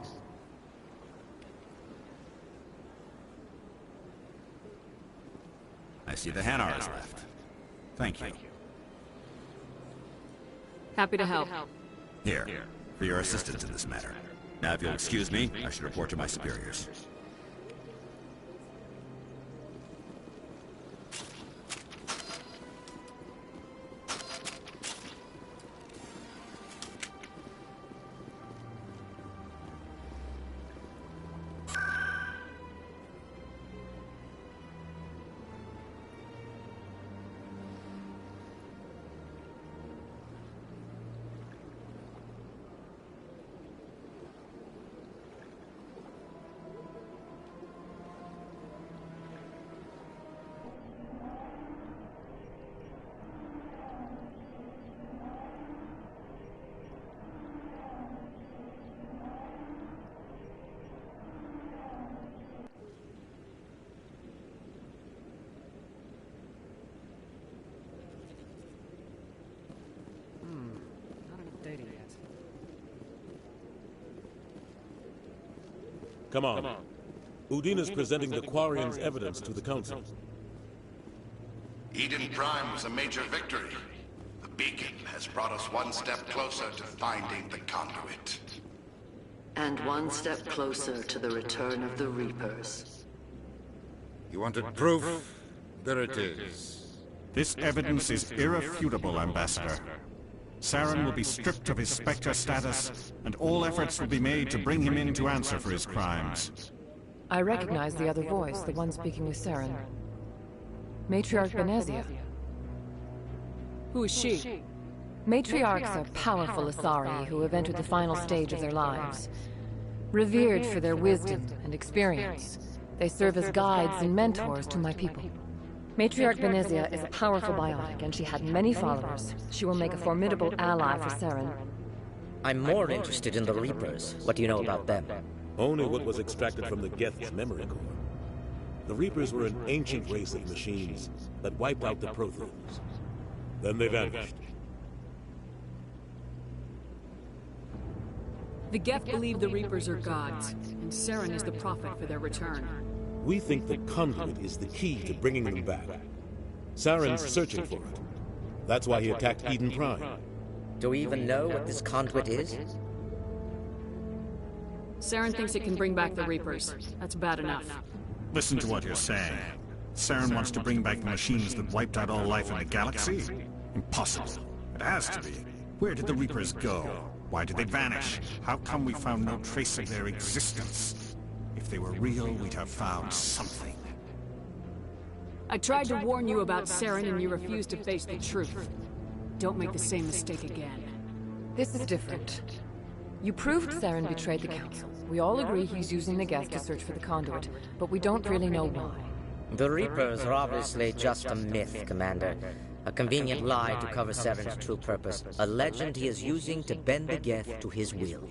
I see the Hanar is left. Thank you. Happy to help. Here, for your assistance in this matter. Now, if you'll excuse me, I should report to my superiors. Come on. Udina's presenting the Quarian's evidence to the Council. Eden Prime was a major victory. The beacon has brought us one step closer to finding the conduit. And one step closer to the return of the Reapers. You wanted proof? There it is. This evidence is irrefutable, Ambassador. Saren will be stripped of his Spectre status, and all efforts will be made to bring him in to answer for his crimes. I recognize the other voice, the one speaking with Saren. Matriarch Benezia. Who is she? Matriarchs are powerful Asari who have entered the final stage of their lives. Revered for their wisdom and experience, they serve as guides and mentors to my people. Matriarch Benezia is a powerful biotic, and she had many followers. She will make a formidable ally for Saren. I'm more interested in the Reapers. What do you know about them? Only what was extracted from the Geth's memory core. The Reapers were an ancient race of machines that wiped out the Protheans. Then they vanished. The Geth believe the Reapers are gods, and Saren is the prophet for their return. We think the conduit is the key to bringing them back. Saren's searching for it. That's why he attacked Eden Prime. Do we even know what this conduit is? Saren thinks it can bring back the Reapers. That's bad enough. Listen to what you're saying. Saren wants to bring back the machines that wiped out all life in the galaxy? Impossible. It has to be. Where did the Reapers go? Why did they vanish? How come we found no trace of their existence? If they were real, we'd have found something. I tried to warn you about Saren and you refused to face the truth. Don't make the same mistake again. This is different. You proved Saren betrayed the Council. We all agree he's using the Geth to search for the conduit, but we don't really know why. The Reapers are obviously just a myth, Commander. A convenient lie to cover Saren's true purpose. A legend he is using to bend the Geth to his will.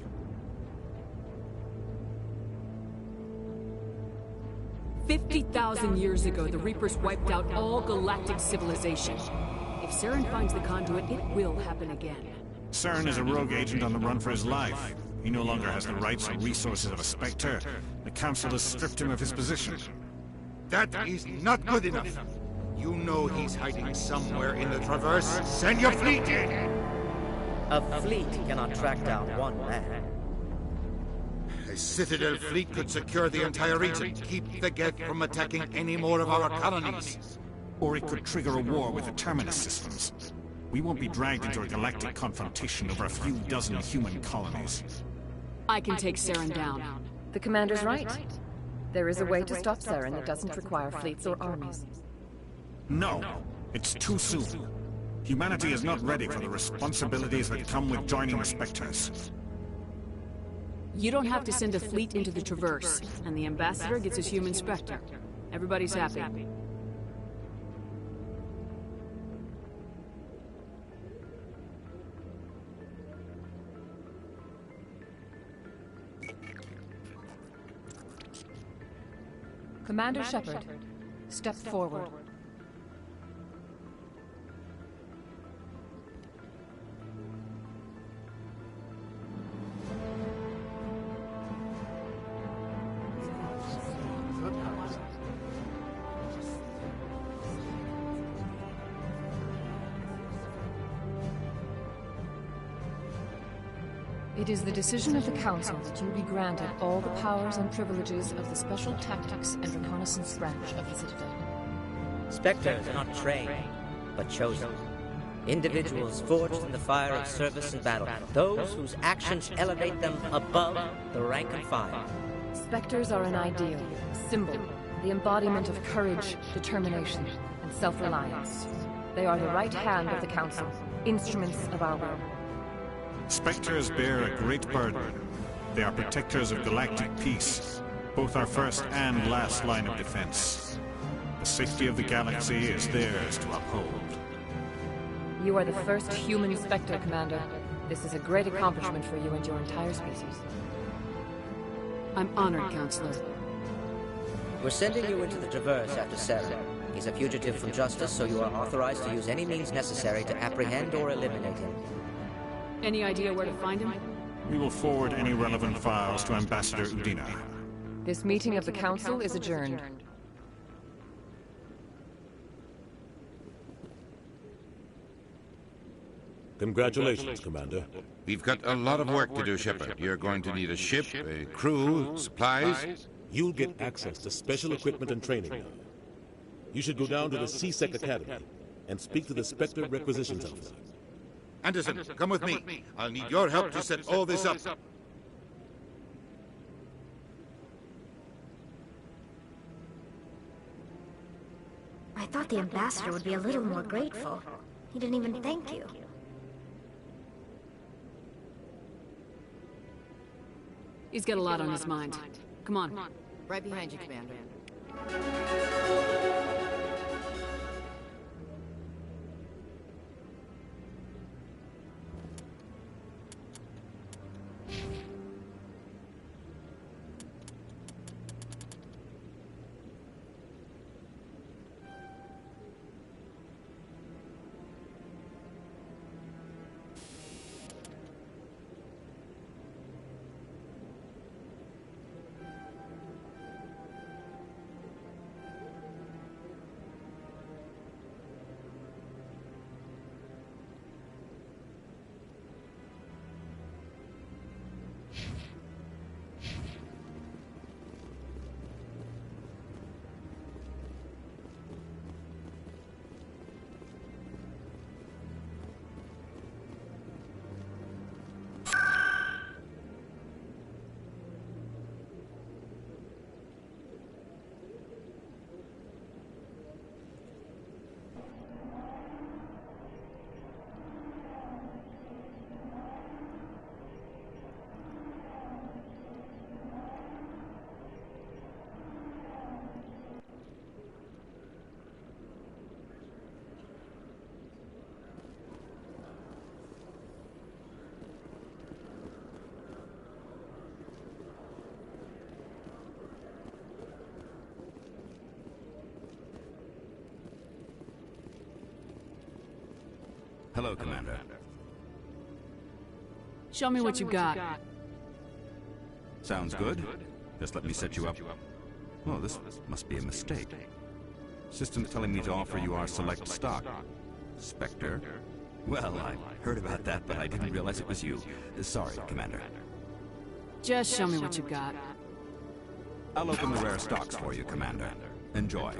50,000 years ago, the Reapers wiped out all galactic civilization. If Saren finds the conduit, it will happen again. Saren is a rogue agent on the run for his life. He no longer has the rights or resources of a Spectre. The Council has stripped him of his position. That is not good enough. You know he's hiding somewhere in the Traverse. Send your fleet in! A fleet cannot track down one man. A Citadel fleet could secure the entire region, keep the Geth from attacking any more of our colonies. Or it could trigger a war with the Terminus systems. We won't be dragged into a galactic confrontation over a few dozen human colonies. I can take Saren down. The Commander's right. There is a way to stop Saren that doesn't require fleets or armies. No, it's too soon. Humanity is not ready for the responsibilities that come with joining the Spectres. You don't have to send a fleet into the Traverse, and the Ambassador gets his human Spectre. Everybody's happy. Commander Shepard, step forward. It is the decision of the Council that you be granted all the powers and privileges of the Special Tactics and Reconnaissance branch of the Citadel. Spectres are not trained, but chosen. Individuals forged in the fire of service and battle. Those whose actions elevate them above the rank and file. Spectres are an ideal, a symbol, the embodiment of courage, determination, and self-reliance. They are the right hand of the Council, instruments of our will. Spectres bear a great burden. They are protectors of galactic peace, both our first and last line of defense. The safety of the galaxy is theirs to uphold. You are the first human Spectre, Commander. This is a great accomplishment for you and your entire species. I'm honored, Counselor. We're sending you into the Traverse after Saren. He's a fugitive from justice, so you are authorized to use any means necessary to apprehend or eliminate him. Any idea where to find him? We will forward any relevant files to Ambassador Udina. This meeting of the Council is adjourned. Congratulations, Commander. We've got a lot of work to do, Shepard. You're going to need a ship, a crew, supplies. You'll get access to special equipment and training now. You should go down to the C-Sec Academy and speak to the Spectre Requisitions Officer. Anderson, come with me. I'll need your help to set all this up. I thought the ambassador would be a little more grateful. He didn't even thank you. He's got a lot on his mind. Come on. Right behind you, Commander. Hello, Commander. Show me what you got. Sounds good. Just let me set you up. Oh, this must be a mistake. System's telling me to offer you our select stock. Spectre? Well, I heard about that, but I didn't realize it was you. Sorry, Commander. Just show me what you got. I'll open the rare stocks for you, Commander. Enjoy.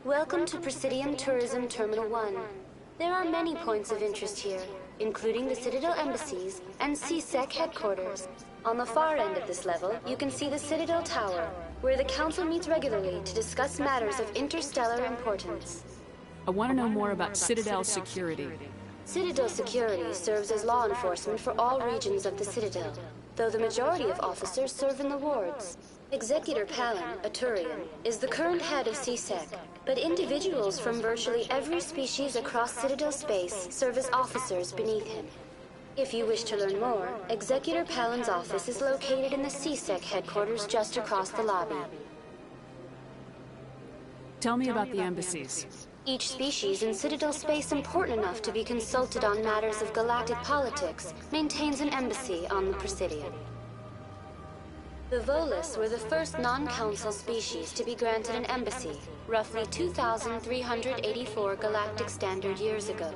Welcome to Presidium Tourism Terminal 1. There are many points of interest here, including the Citadel embassies and C-Sec headquarters. On the far end of this level, you can see the Citadel Tower, where the Council meets regularly to discuss matters of interstellar importance. I want to know more about Citadel security. Citadel security serves as law enforcement for all regions of the Citadel, though the majority of officers serve in the wards. Executor Palin, a Turian, is the current head of CSEC, but individuals from virtually every species across Citadel space serve as officers beneath him. If you wish to learn more, Executor Palin's office is located in the CSEC headquarters just across the lobby. Tell me about the embassies. Each species in Citadel space important enough to be consulted on matters of galactic politics maintains an embassy on the Presidium. The Volus were the first non-council species to be granted an embassy, roughly 2,384 galactic standard years ago.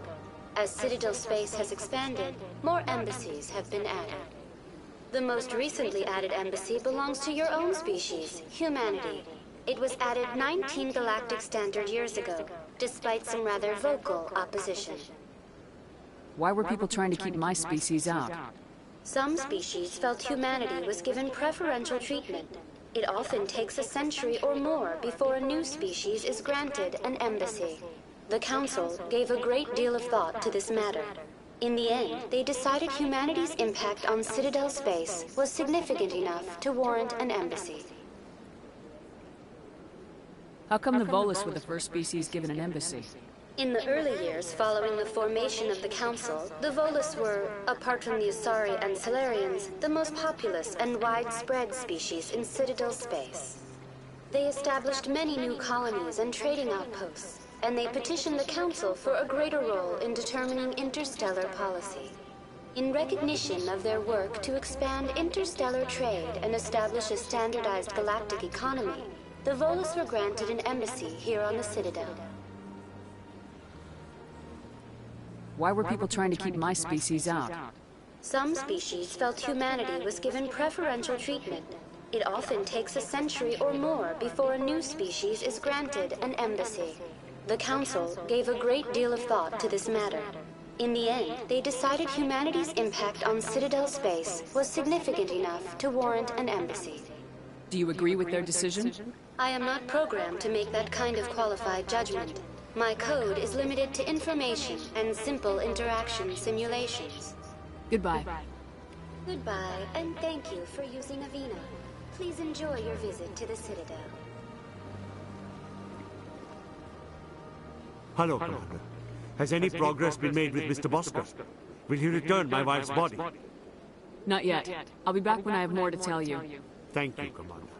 As Citadel space has expanded, more embassies have been added. The most recently added embassy belongs to your own species, humanity. It was added 19 galactic standard years ago, despite some rather vocal opposition. Why were people trying to keep my species out? Some species felt humanity was given preferential treatment. It often takes a century or more before a new species is granted an embassy. The Council gave a great deal of thought to this matter. In the end, they decided humanity's impact on Citadel space was significant enough to warrant an embassy. How come the Volus were the first species given an embassy? In the early years following the formation of the Council, the Volus were, apart from the Asari and Solarians, the most populous and widespread species in Citadel space. They established many new colonies and trading outposts, and they petitioned the Council for a greater role in determining interstellar policy. In recognition of their work to expand interstellar trade and establish a standardized galactic economy, the Volus were granted an embassy here on the Citadel. Why were people trying to keep my species out? Some species felt humanity was given preferential treatment. It often takes a century or more before a new species is granted an embassy. The Council gave a great deal of thought to this matter. In the end, they decided humanity's impact on Citadel space was significant enough to warrant an embassy. Do you agree with their decision? I am not programmed to make that kind of qualified judgment. My code is limited to information and simple interaction simulations. Goodbye. Goodbye, and thank you for using Avina. Please enjoy your visit to the Citadel. Hello, Commander. Has any progress been made with Mr. Bosco? Will he return my wife's body? Not yet. I'll be back when I have more to tell you. Thank you, Commander.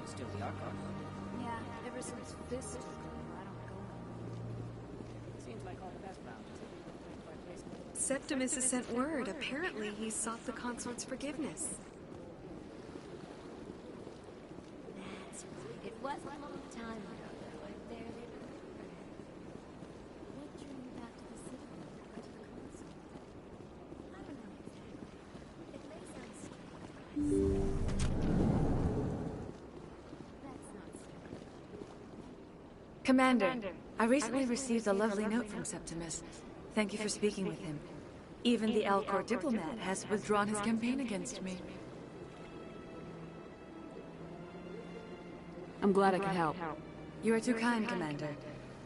Still the Archon. Yeah, ever since Fist, I don't go. Seems like all the best rounds. Septimus has sent word. Apparently, he sought the consort's forgiveness. That's right. It was a long time ago, though. I barely remember. What drew you back to the city or to the consort? I don't know exactly. It may sound strange. Commander, I recently received a lovely note from Septimus. Thank you for speaking with him. Even the Alcor diplomat has withdrawn his campaign against me. I'm glad I could help. You are too kind, Commander.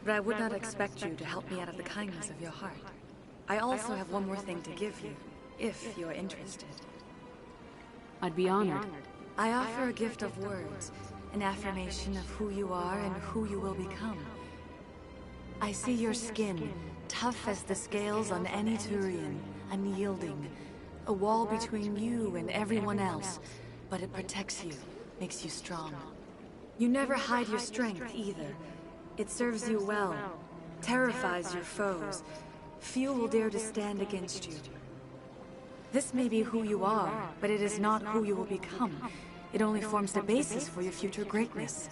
But I would not expect you to help me out of the kindness of your heart. I also have one more thing to give you, if you're interested. I'd be honored. I offer a gift of words, an affirmation of who you are and who you will become. I see your skin, tough as the scales on any Turian, unyielding, a wall between you and everyone else, but it protects you, makes you strong. You never hide your strength, either. It serves you well, terrifies your foes. Few will dare to stand against you. This may be who you are, but it is not who you will become. It only forms the basis for your future greatness.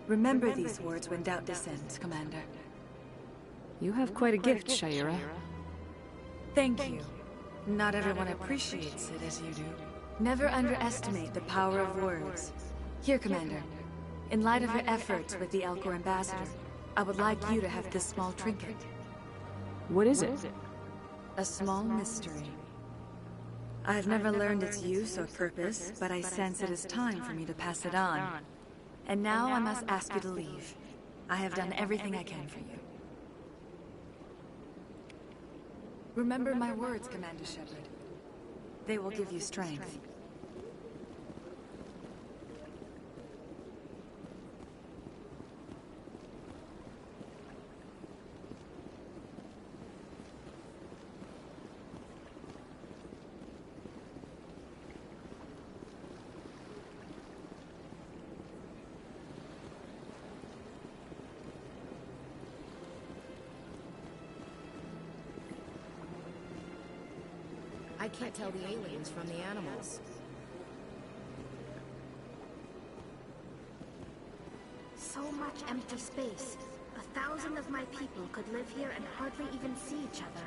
Remember these words when doubt descends, Commander. You have quite a gift, Shayera. Thank you. Not everyone appreciates it as you do. Never underestimate the power of words. Here, Commander. In light of your efforts with the Alcor ambassador, I would like you to have this small trinket. What is it? A small mystery. I have never learned its use or purpose, but I sense it is time for me to pass it on. And now I must ask you to leave. I have done everything I can for you. Remember my words, Commander Shepard. They will give you strength. I can't tell the aliens from the animals. So much empty space. 1,000 of my people could live here and hardly even see each other.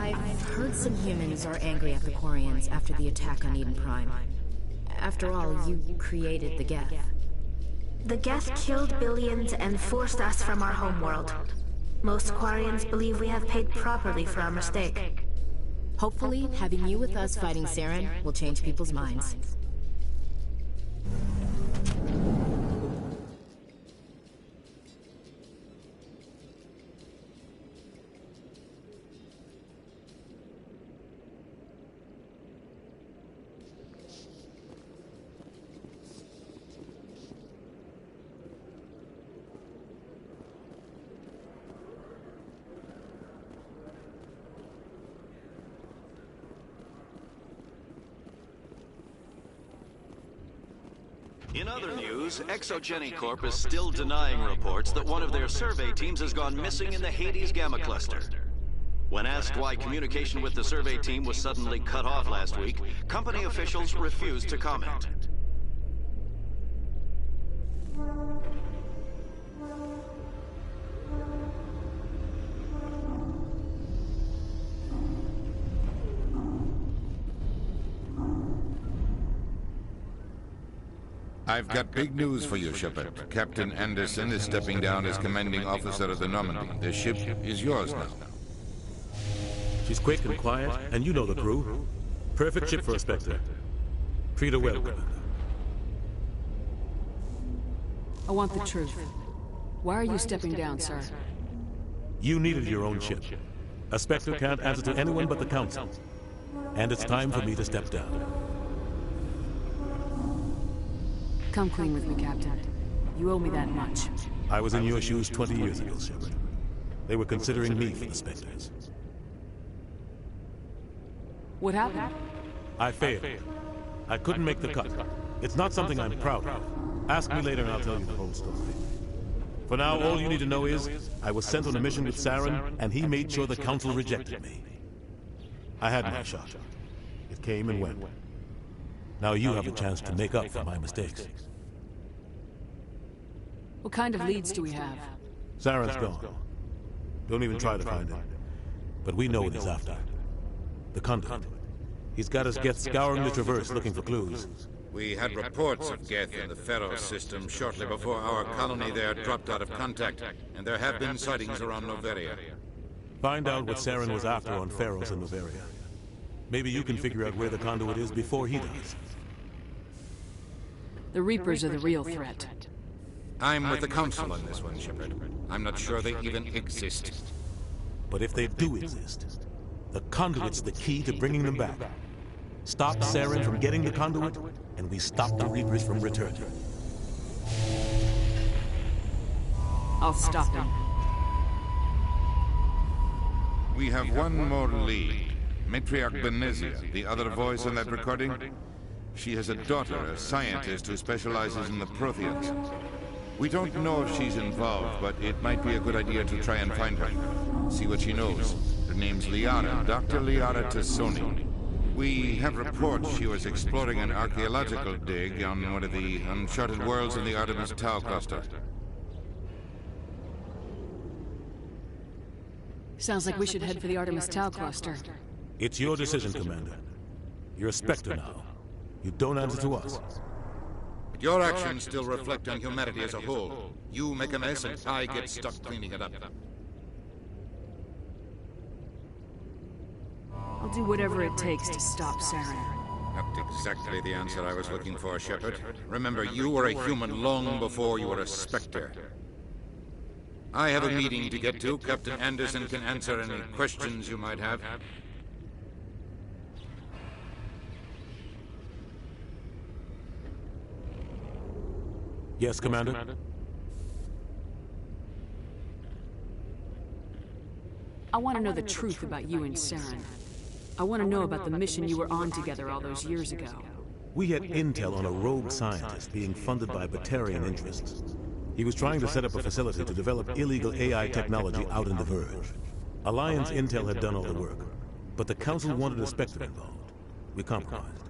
I've heard some humans are angry at the Quarians after the attack on Eden Prime. After all, you created the Geth. The Geth killed billions and forced us from our homeworld. Most Quarians believe we have paid properly for our mistake. Hopefully, having you with us fighting Saren will change people's minds. In other news, Exogeny Corp is still denying reports that one of their survey teams has gone missing in the Hades Gamma Cluster. When asked why communication with the survey team was suddenly cut off last week, company officials refused to comment. I've got big news for you, Shepard. Captain Anderson is stepping down as commanding officer of the Normandy. The ship is yours now. She's quick and quiet, and you know the crew. Perfect ship for a Spectre. Treat her well, Commander. I want the truth. Why are you stepping down, sir? You needed your own ship. A Spectre can't answer to anyone but the Council. And it's time for me to step down. Come clean with me, Captain. You owe me that much. I was in your shoes 20 years ago, Shepard. They were considering me for the Spectres. What happened? I failed. I couldn't make the cut. It's not something I'm proud of. Ask me later and I'll tell you the whole story. For now, all you need to know is, I was sent on a mission with Saren, and he made sure the Council rejected me. I had my shot. It came and went. Now you have a chance to make up for my mistakes. What kind of leads do we have? Saren's gone. Don't even try to find him. But we know what he's after. The Conduit. He's got us Geth scouring the Traverse looking for clues. We had reports of Geth in the Pharaoh system shortly before our colony there dropped out of contact, and there have been sightings around Noveria. Find out what Saren was after on Pharaohs and Noveria. Maybe you can figure out where the Conduit is before he does. The Reapers are the real threat. I'm with the Council on this one, Shepard. I'm not sure they even exist. But if they do exist, the Conduit's the key to bringing them back. Stop Saren from getting the Conduit, and we stop the Reapers from returning. I'll stop them. We have one more lead. Matriarch Benezia, the other voice in that recording. She has a daughter, a scientist who specializes in the Protheans. We don't know if she's involved, but it might be a good idea to try and find her. See what she knows. Her name's Liara, Dr. Liara Tassoni. We have reports she was exploring an archaeological dig on one of the uncharted worlds in the Artemis Tau cluster. Sounds like we should head for the Artemis Tau cluster. It's your decision, Commander. You're a Spectre now. You don't answer to us. But your actions still reflect on humanity as a whole. You make a mess and I get stuck cleaning it up. I'll do whatever it takes to stop Saren. Not exactly the answer I was looking for, Shepard. Remember, you were a human long before you were a Spectre. I have a meeting to get to. Captain Anderson can answer any questions you might have. Yes, Commander? I want to know the truth about you and Saren. I want to know about the mission you were on together all those years ago. We had intel on a rogue scientist being funded by Batarian interests. He was trying to set up a facility to develop illegal AI technology out in the Verge. Alliance intel had done all the work, but the Council wanted a Spectre involved. We compromised.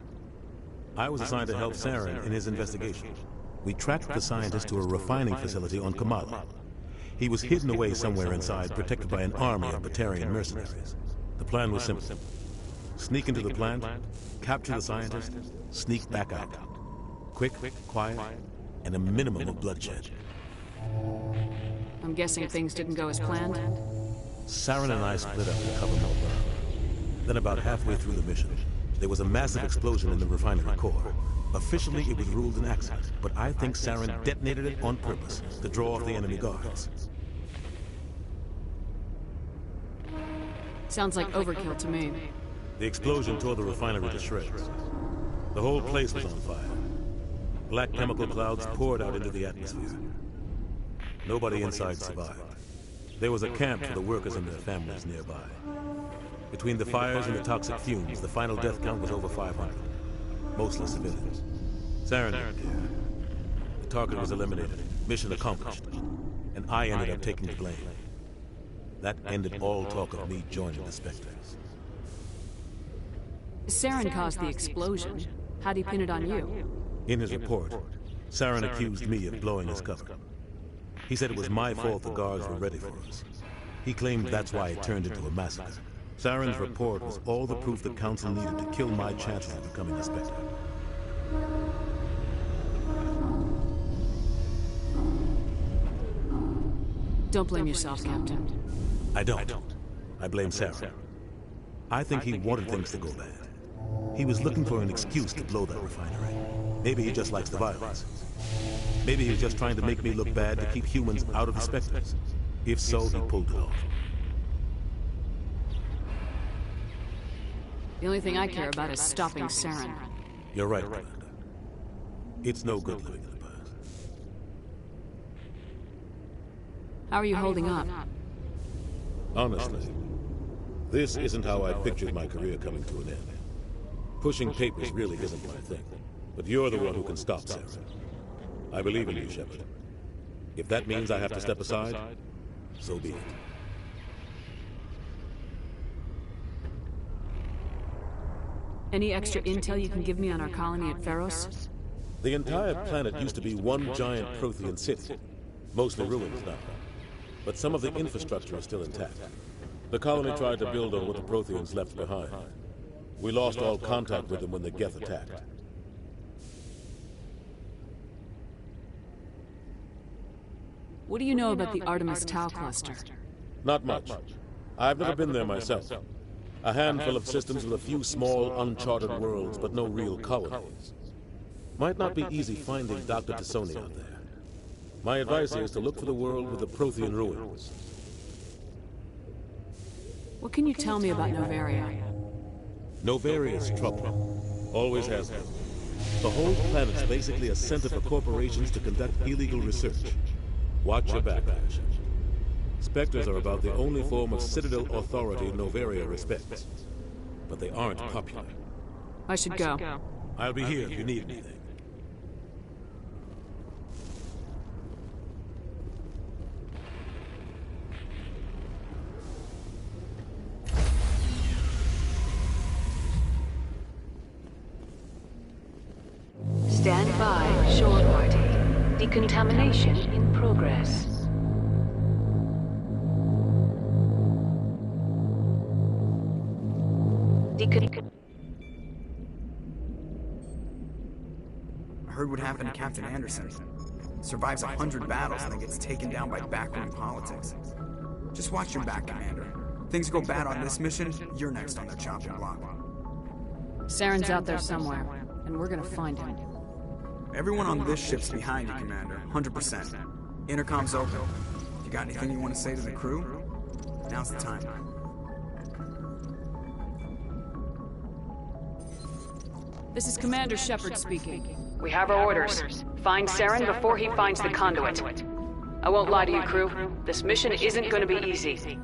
I was assigned to help Saren in his investigation. We tracked the scientist to a refining facility on Kamala. He was hidden away somewhere inside, protected by an army of Batarian mercenaries. The plan was simple. Sneak into the plant, capture the scientist, sneak back out. Quick, quiet, and a minimum of bloodshed. I'm guessing things didn't go as planned? Saren and I split up to cover more ground. Then about halfway through the mission, there was a massive explosion in the refinery core. Officially, it was ruled an accident, but I think Saren detonated it on purpose to draw off the enemy guards. Sounds like overkill to me. The explosion tore the refinery to shreds. The whole place was on fire. Black chemical clouds poured out into the atmosphere. Nobody inside survived. There was a camp for the workers and their families nearby. Between the fires and the toxic fumes, the final death count was over 500. Mostly civilians. Saren didn't care. The target was eliminated, mission accomplished, and I ended up taking the blame. That ended all talk of me joining the Spectres. Saren caused the explosion. How'd he pin it on you? In his report, Saren accused me of blowing his cover. He said it was my fault the guards were ready for us. He claimed that's why it turned into a massacre. Saren's report was all the proof the Council needed to kill my chances of becoming a Spectre. Don't blame yourself, Captain. I don't. I blame Saren. I think he wanted things to go bad. He was looking for an excuse to blow that refinery. Maybe he just likes the violence. Maybe he was just trying to make me look bad to keep humans out of the Spectres. If so, he pulled it off. The only thing I care about is stopping Saren. You're right, Commander. It's no good living in the past. How are you holding up? Honestly, this isn't how I pictured my career coming to an end. Pushing papers really isn't my thing. But you're the one who can stop Saren. I believe in you, Shepard. If that means I have to step aside, so be it. Any extra intel you can give me on our colony at Pharos? The entire planet used to be one giant Prothean city. Mostly ruins now. But some of the infrastructure is still intact. The colony tried to build on what the Protheans left behind. We lost all contact with them when the Geth attacked. What do you know about the Artemis Tau cluster? Not much. I've never been there myself. A handful of systems with a few small, uncharted worlds, but no real colonies. Might not be easy finding Dr. Tassoni out there. My advice is to look for the world with the Prothean ruins. What can you tell me about Novaria? Novaria is trouble. Always has been. The whole planet's basically a center for corporations to conduct illegal research. Watch your back, Ash. Spectres are about the only form of Citadel authority Novaria respects. But they aren't popular. I should go. I'll be here if you need anything. Stand by, shore party. Decontamination in progress. I heard what happened to Captain Anderson. Survives 100 battles and then gets taken down by backroom politics. Just watch your back, Commander. Things go bad on this mission, you're next on their chopping block. Saren's out there somewhere, and we're gonna find him. Everyone on this ship's behind you, Commander. 100%. Intercom's open. If you got anything you want to say to the crew, now's the time. This is Commander Shepard speaking. We have our orders. Find Saren before he finds the conduit. I won't lie to you, crew. This mission isn't going to be easy.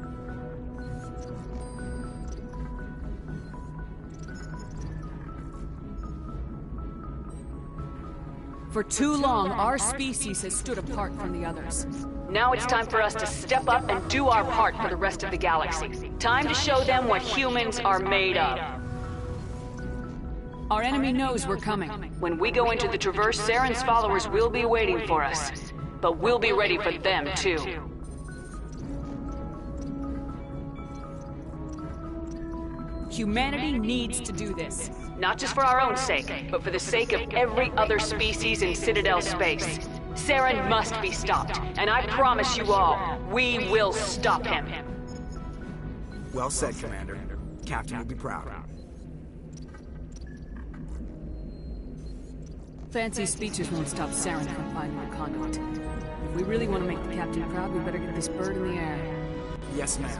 For too long, our species has stood apart from the others. Now it's time for us to step up and do our part for the rest of the galaxy. Time to show them what humans are made of. Our enemy knows we're coming. When we go into the Traverse, Saren's followers will be waiting for us. But we'll be ready for them, too. Humanity needs to do this. Not just for our own sake, but for the sake of every other species in Citadel space. Saren must be stopped, and I promise you all, we will stop him. Well said, Commander. Captain will be proud. Fancy speeches won't stop Saren from finding our conduit. If we really want to make the captain proud, we better get this bird in the air. Yes, ma'am.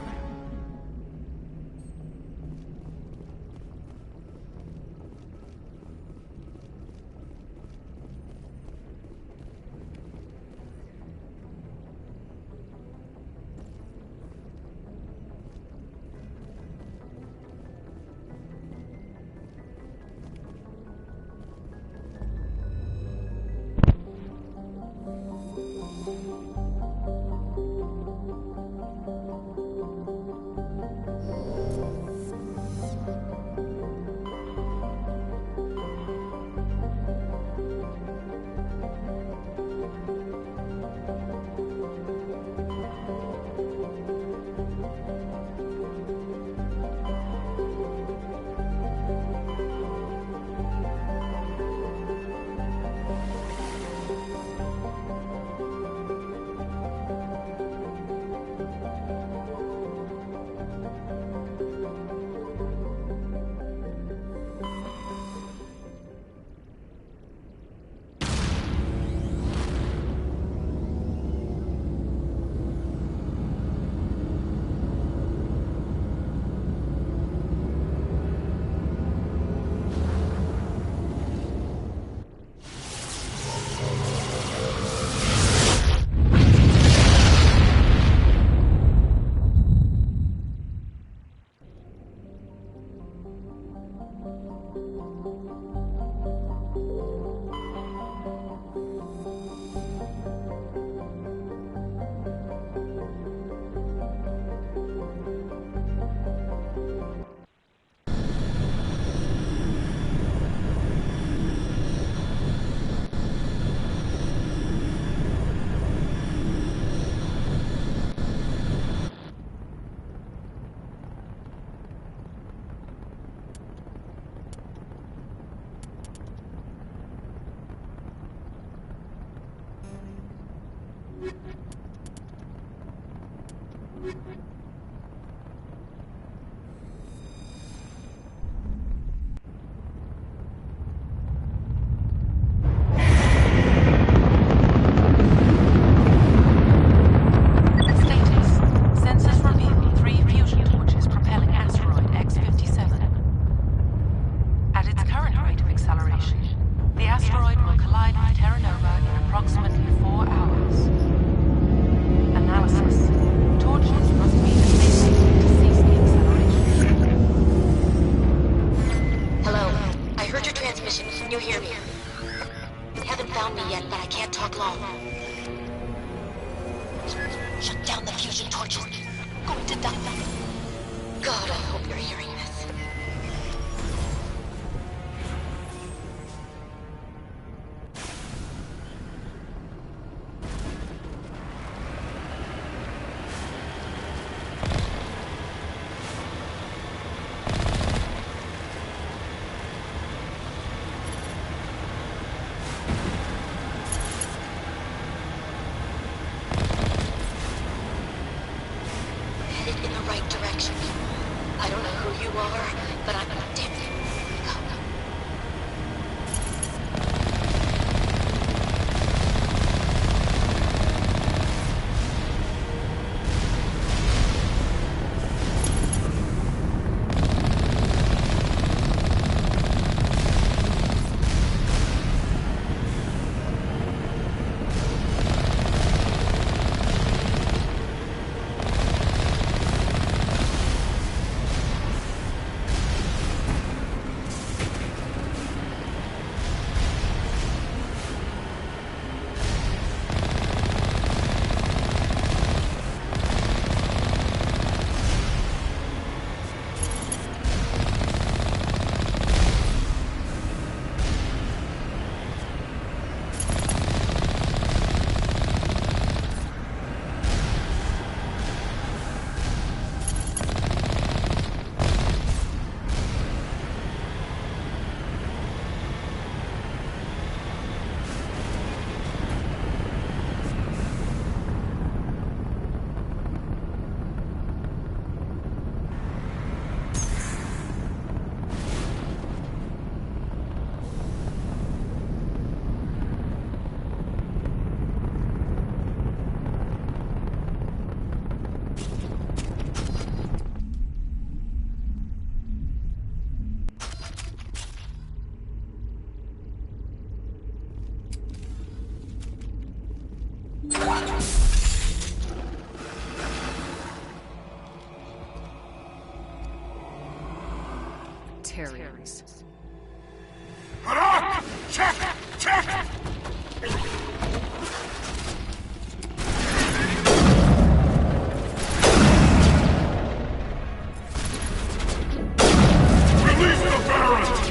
Terriers. Check! Check! Release the Baron!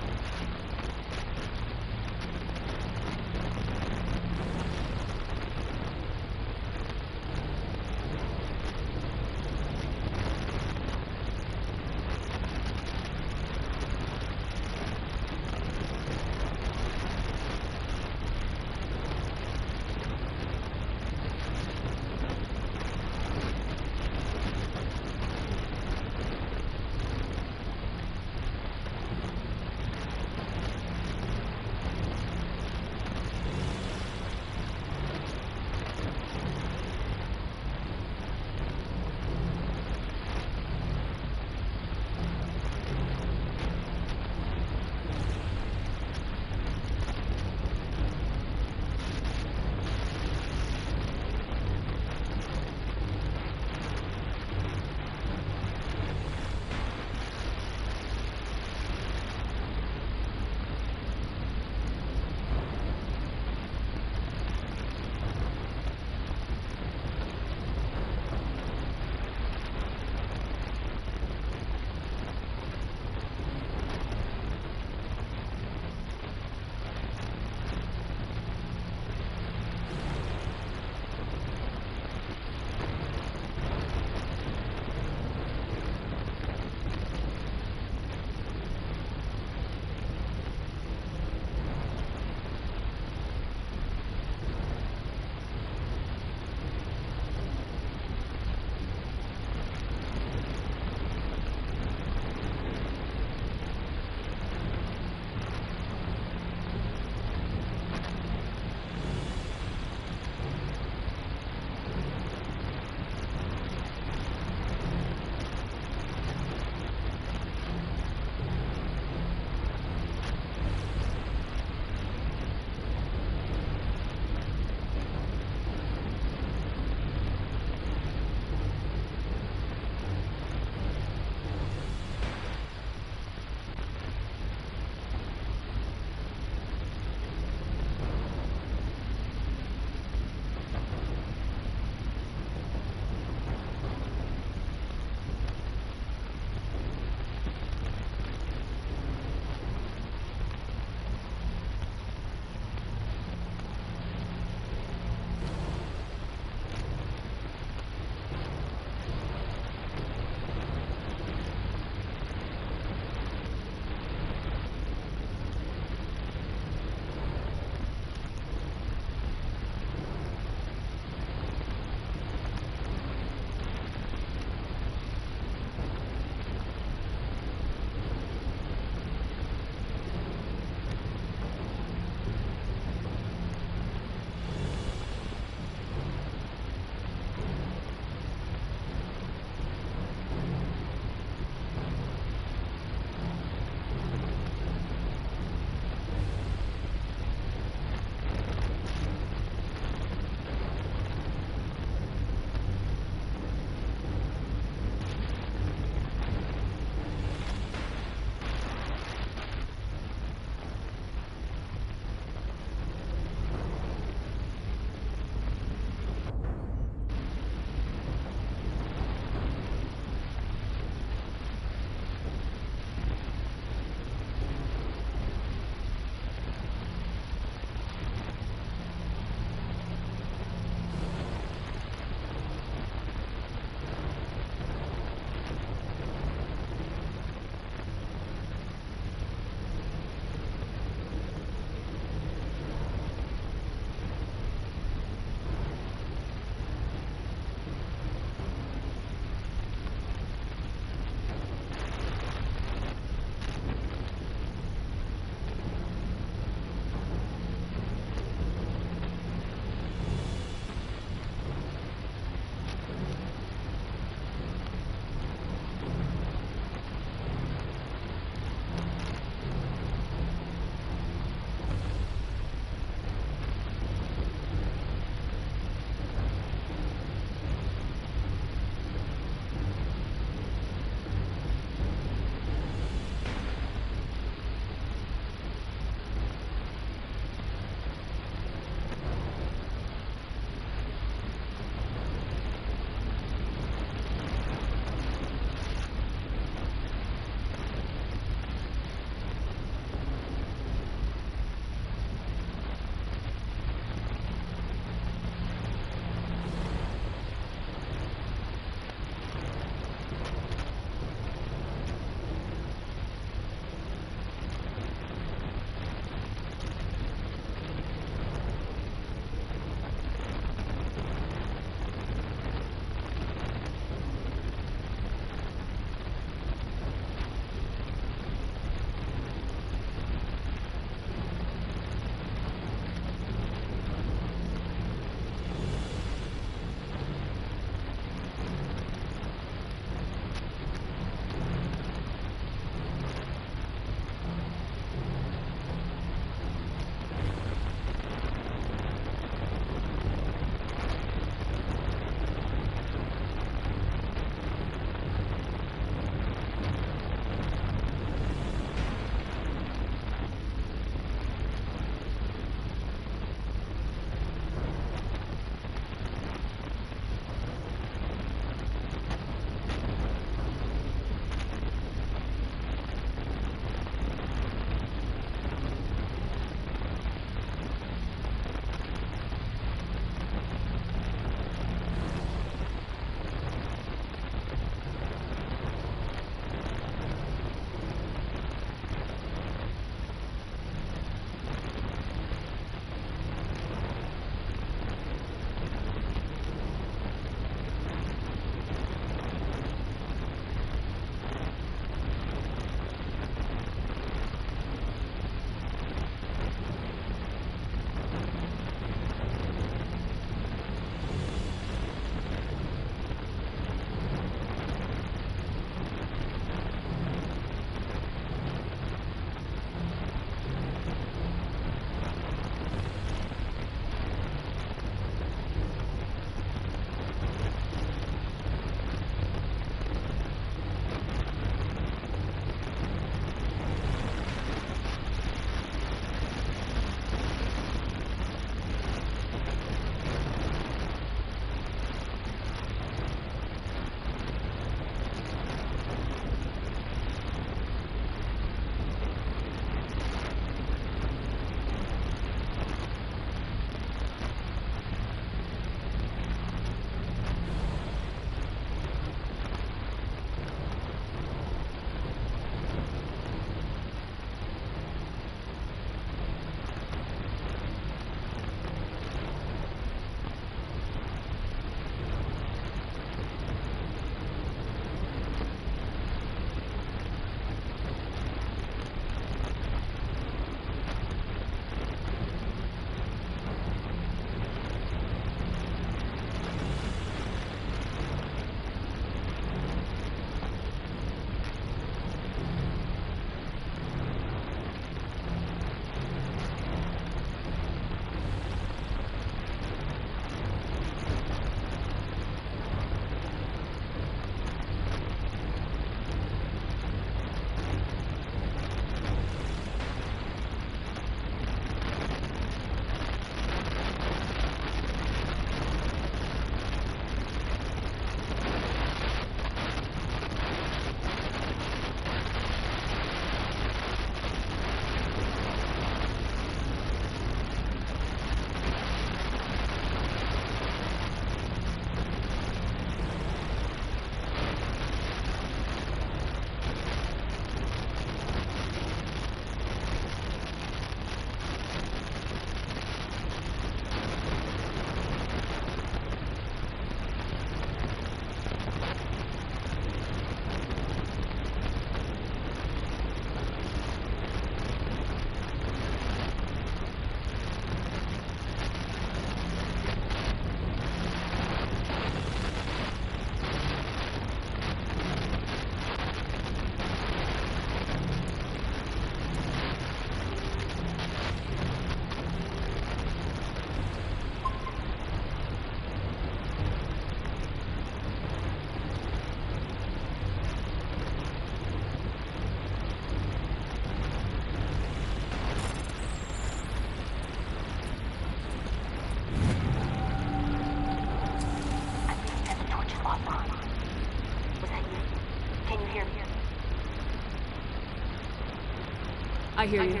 I hear you.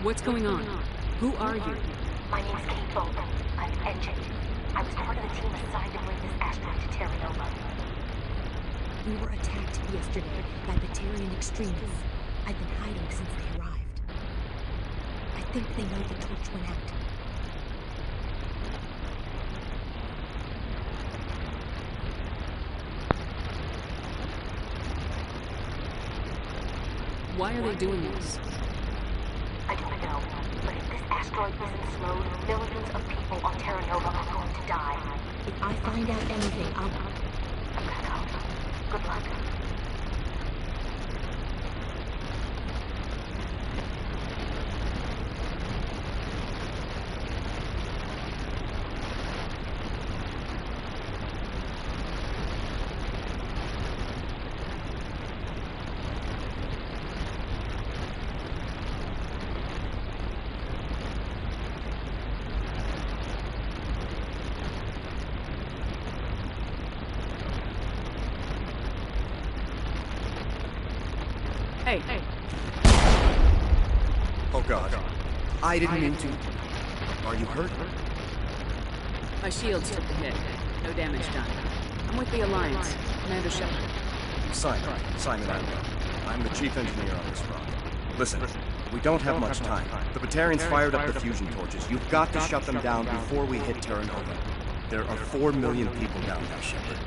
What's going on? Who are you? My name's Kate Bolton. I'm Engine. I was part of the team assigned to bring this asteroid to Terra Nova. We were attacked yesterday by Batarian extremists. I've been hiding since they arrived. I think they know the torch went out. Why are they doing this? I don't know, but if this asteroid isn't slowed, millions of people on Terra Nova are going to die. If I find out anything, I'm gonna go. Good luck. Hey. Oh God. I didn't mean to. Are you hurt? My shields took the hit. No damage done. I'm with the Alliance. Commander Shepard. Simon Adler. I'm the chief engineer on this rock. Listen, we don't have much time. The Batarians fired up the fusion torches. You've got to shut them down before we hit Terra Nova. There are 4 million people down there, Shepard.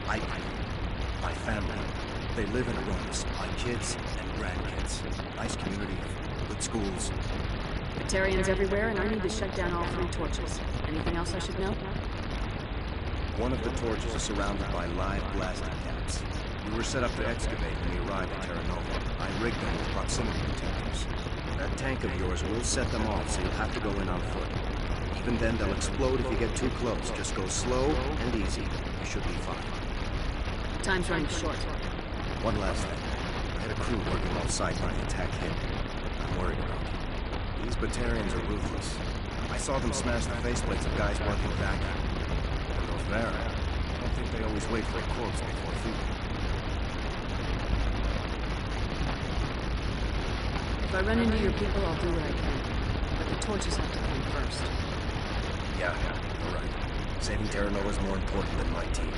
My family. They live in Aronis. My kids and grandkids. Nice community, good schools. Batarians everywhere, and I need to shut down all 3 torches. Anything else I should know? One of the torches is surrounded by live blasting caps. We were set up to excavate when we arrived at Terra Nova. I rigged them with proximity detectors. That tank of yours will set them off, so you'll have to go in on foot. Even then, they'll explode if you get too close. Just go slow and easy. You should be fine. Time's running short. One last thing. I had a crew working on site when the attack hit. I'm worried about them. These Batarians are ruthless. I saw them smash the faceplates of guys working vacuum. And those Vara, I don't think they always wait for a corpse before feeding. If I run into your people, I'll do what I can. But the torches have to come first. Yeah, you're right. Saving Terra Nova is more important than my team.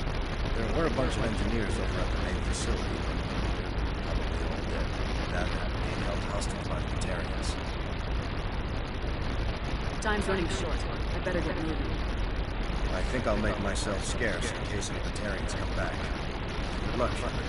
There were a bunch of engineers over at the main facility, but they're probably all dead. That being held hostage by the Batarians. Time's running short. I better get moving. I think I'll make myself scarce in case any Batarians come back. Good luck, Shepard.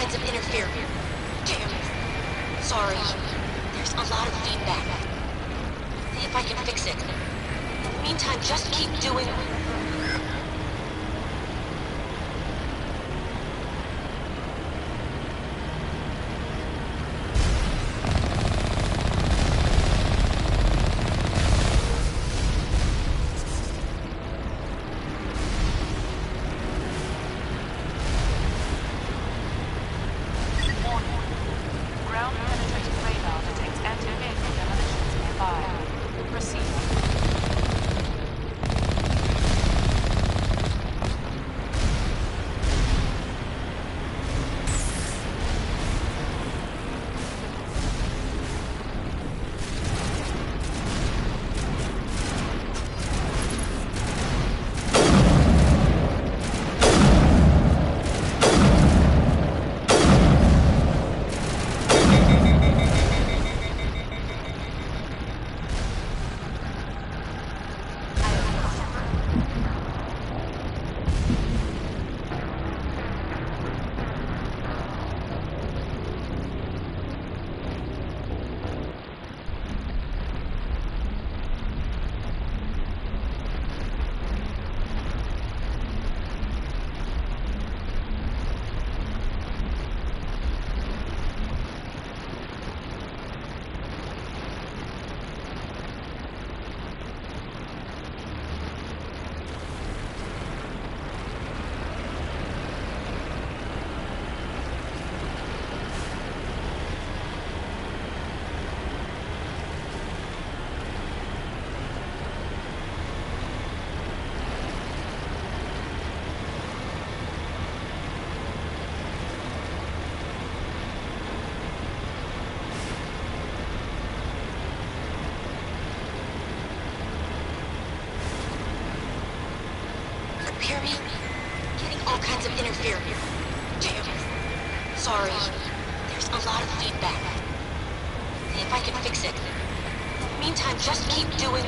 Of interference. Damn. Sorry. There's a lot of feedback. See if I can fix it. In the meantime, just keep doing... hear me? Getting all kinds of interference. Damn. Sorry. There's a lot of feedback. See if I can fix it. Meantime, just keep doing...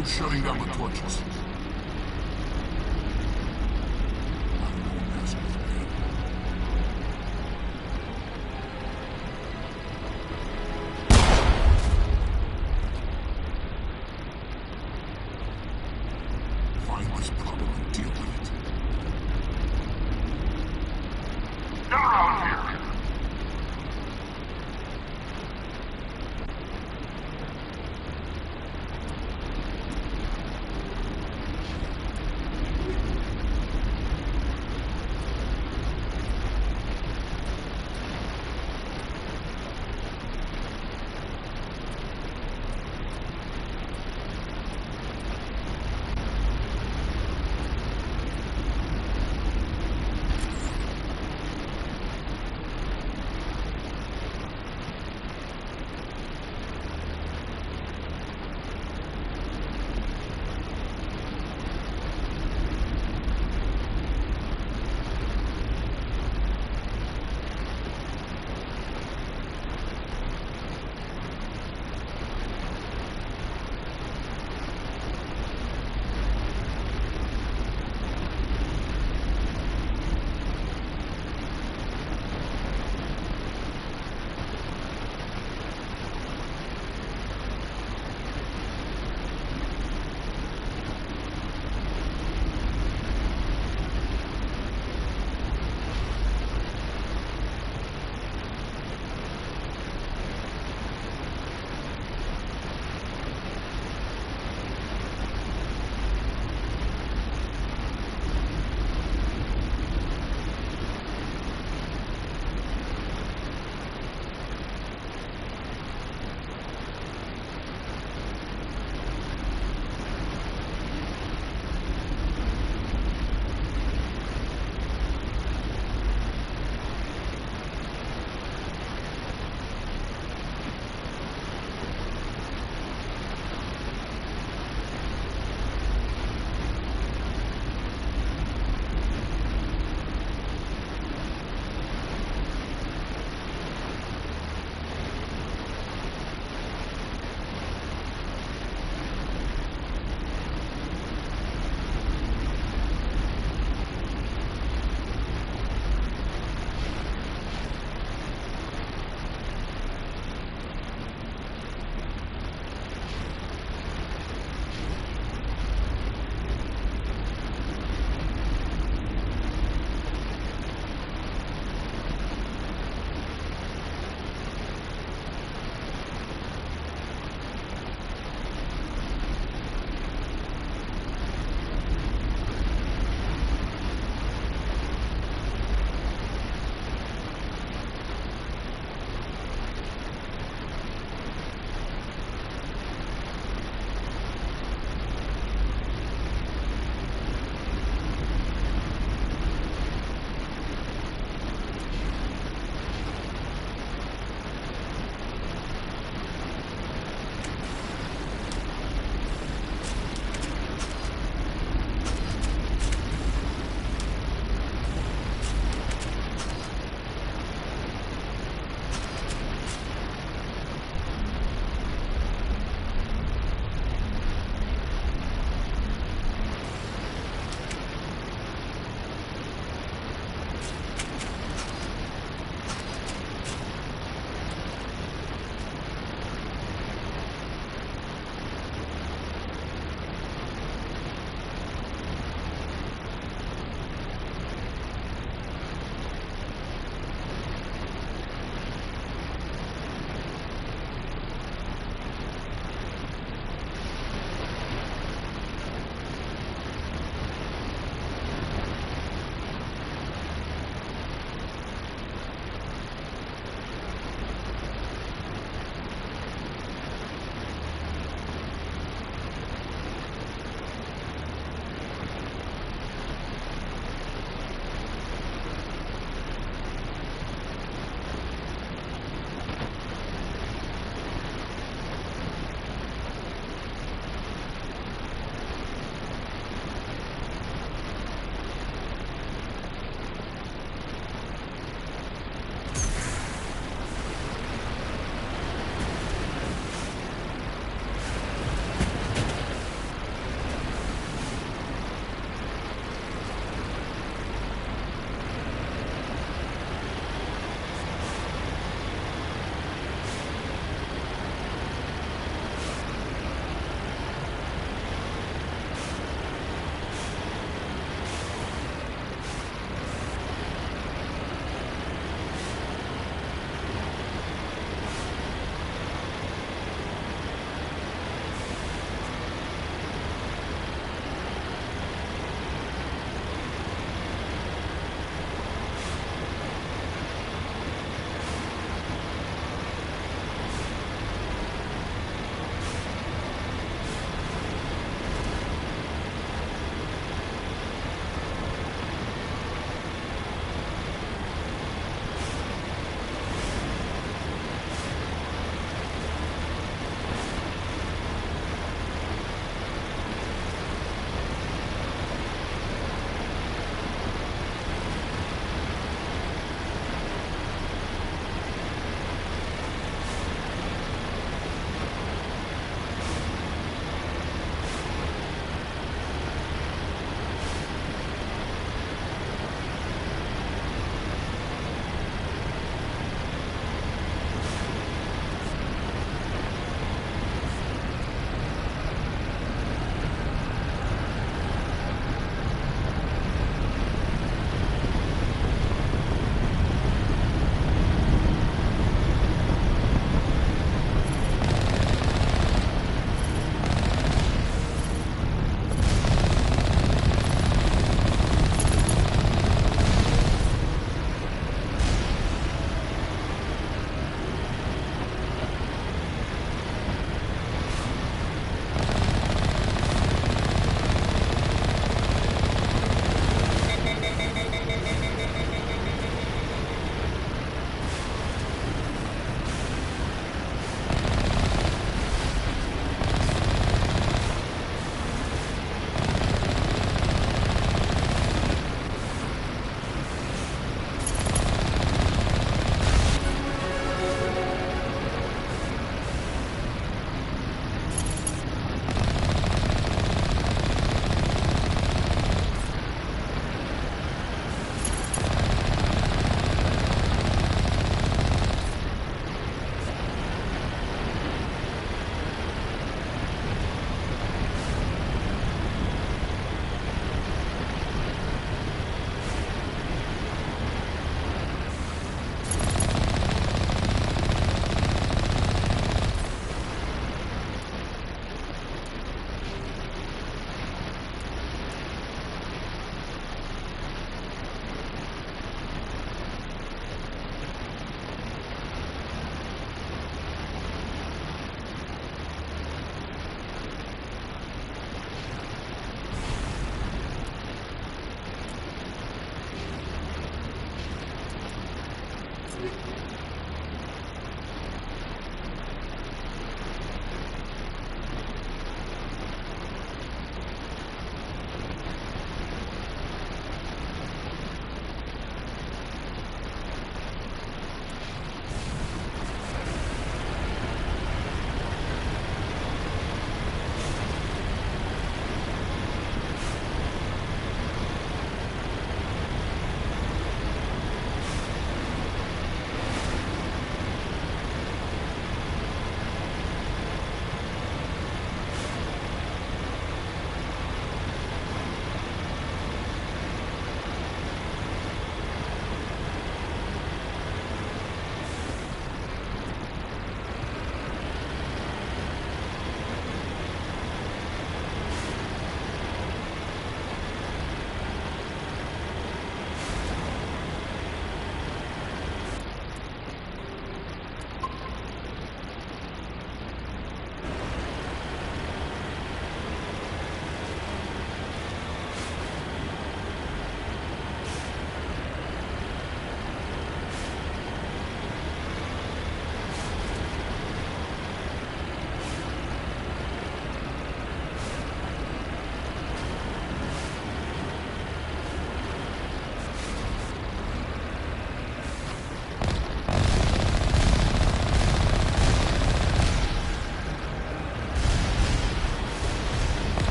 Who's shutting down the torches? Find this problem and deal with it. Get around here!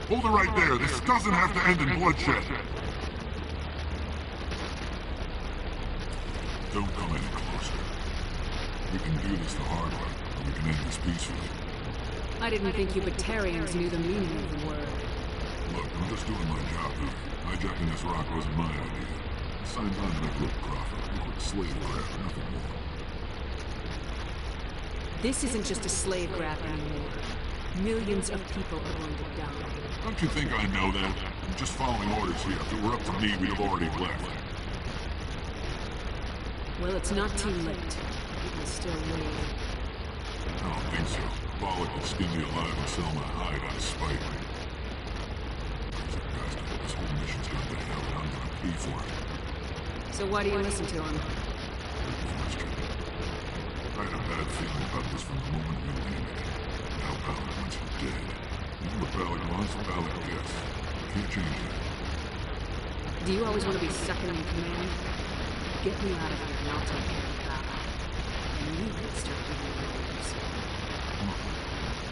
Hold it right there. This doesn't have to end in bloodshed. Don't come any closer. We can do this the hard way, or we can end this peacefully. I didn't think you Batarians knew the meaning of the word. Look, I'm just doing my job here. Hijacking this rock wasn't my idea. I signed on to make a little profit. Liquid slave grab, nothing more. This isn't just a slave grab anymore. Millions of people are going to die. Don't you think I know that? I'm just following orders here. If it were up to me, we'd have already left. Well, it's not too late. We can still leave. I don't think so. Bollock could skin me alive and sell my hide out of spite. This whole mission's gone to hell, and I'm gonna pay for it. So why do you listen to him? I had a bad feeling about this from the moment we landed. Now Bollock wants him dead. You know what Bollock wants? Bollock gets. Can't change that. Do you always want to be second in command? Get me out of here and I'll take care of that. And you can start giving me orders.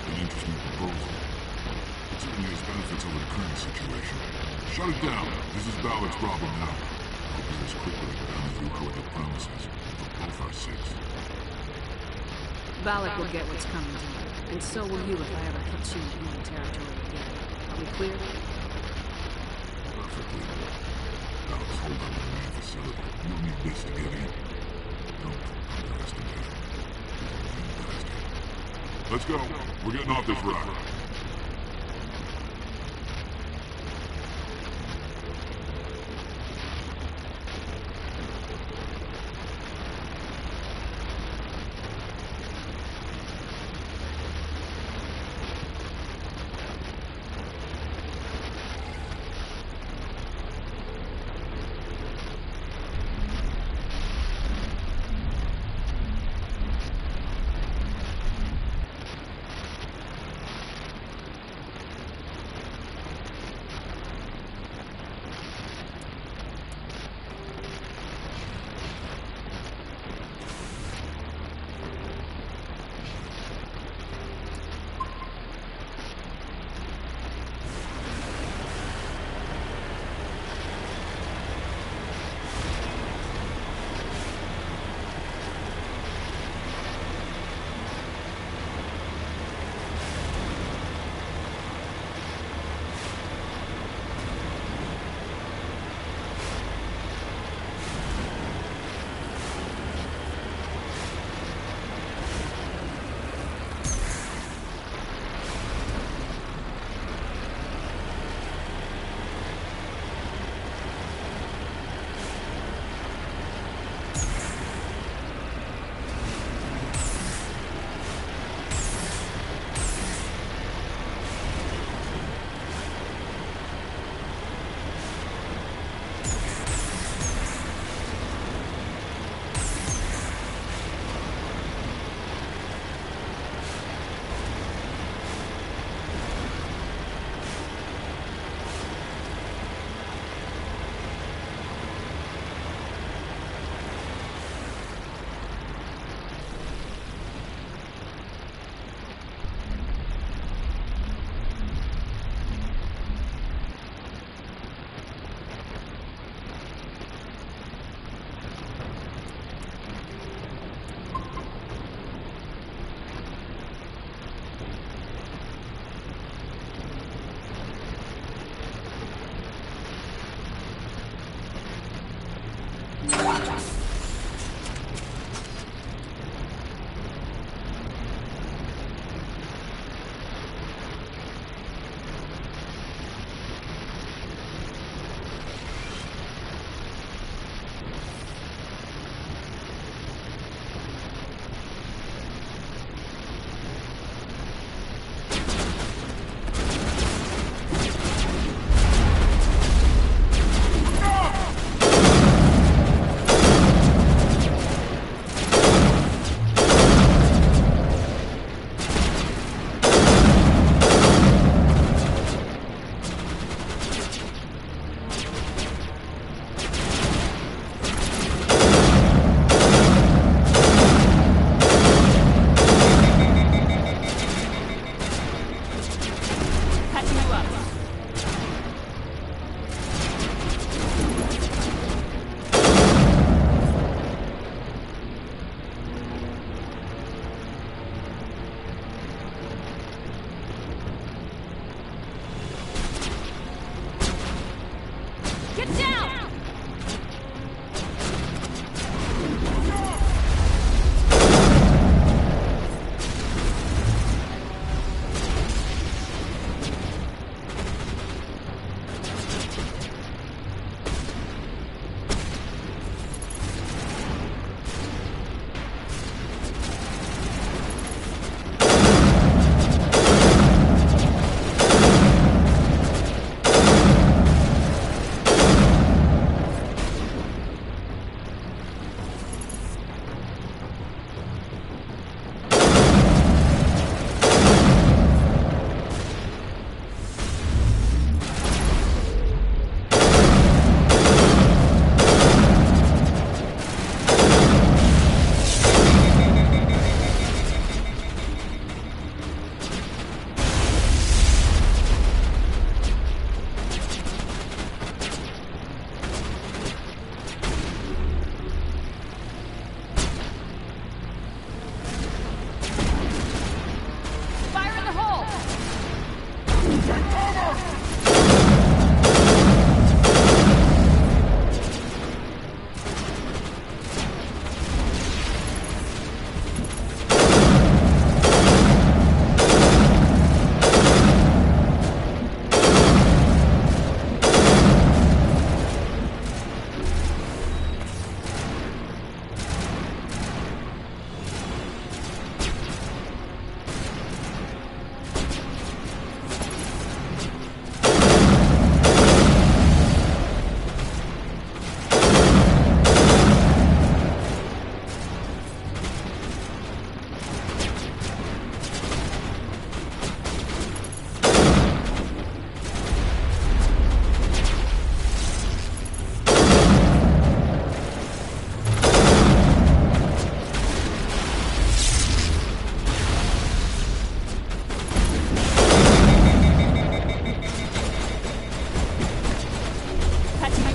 An interesting proposal. It certainly has benefits over the current situation. Shut it down. This is Ballard's problem now. I'll do this quickly and as you heroic promises. For both our sakes. Balak will get what's coming to you, and so will you if I ever catch you in human territory again. Are we clear? Perfectly. Alex, hold on to the main facility. You'll need this to get in. Don't underestimate it. Let's go. We're getting off this rock.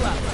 close.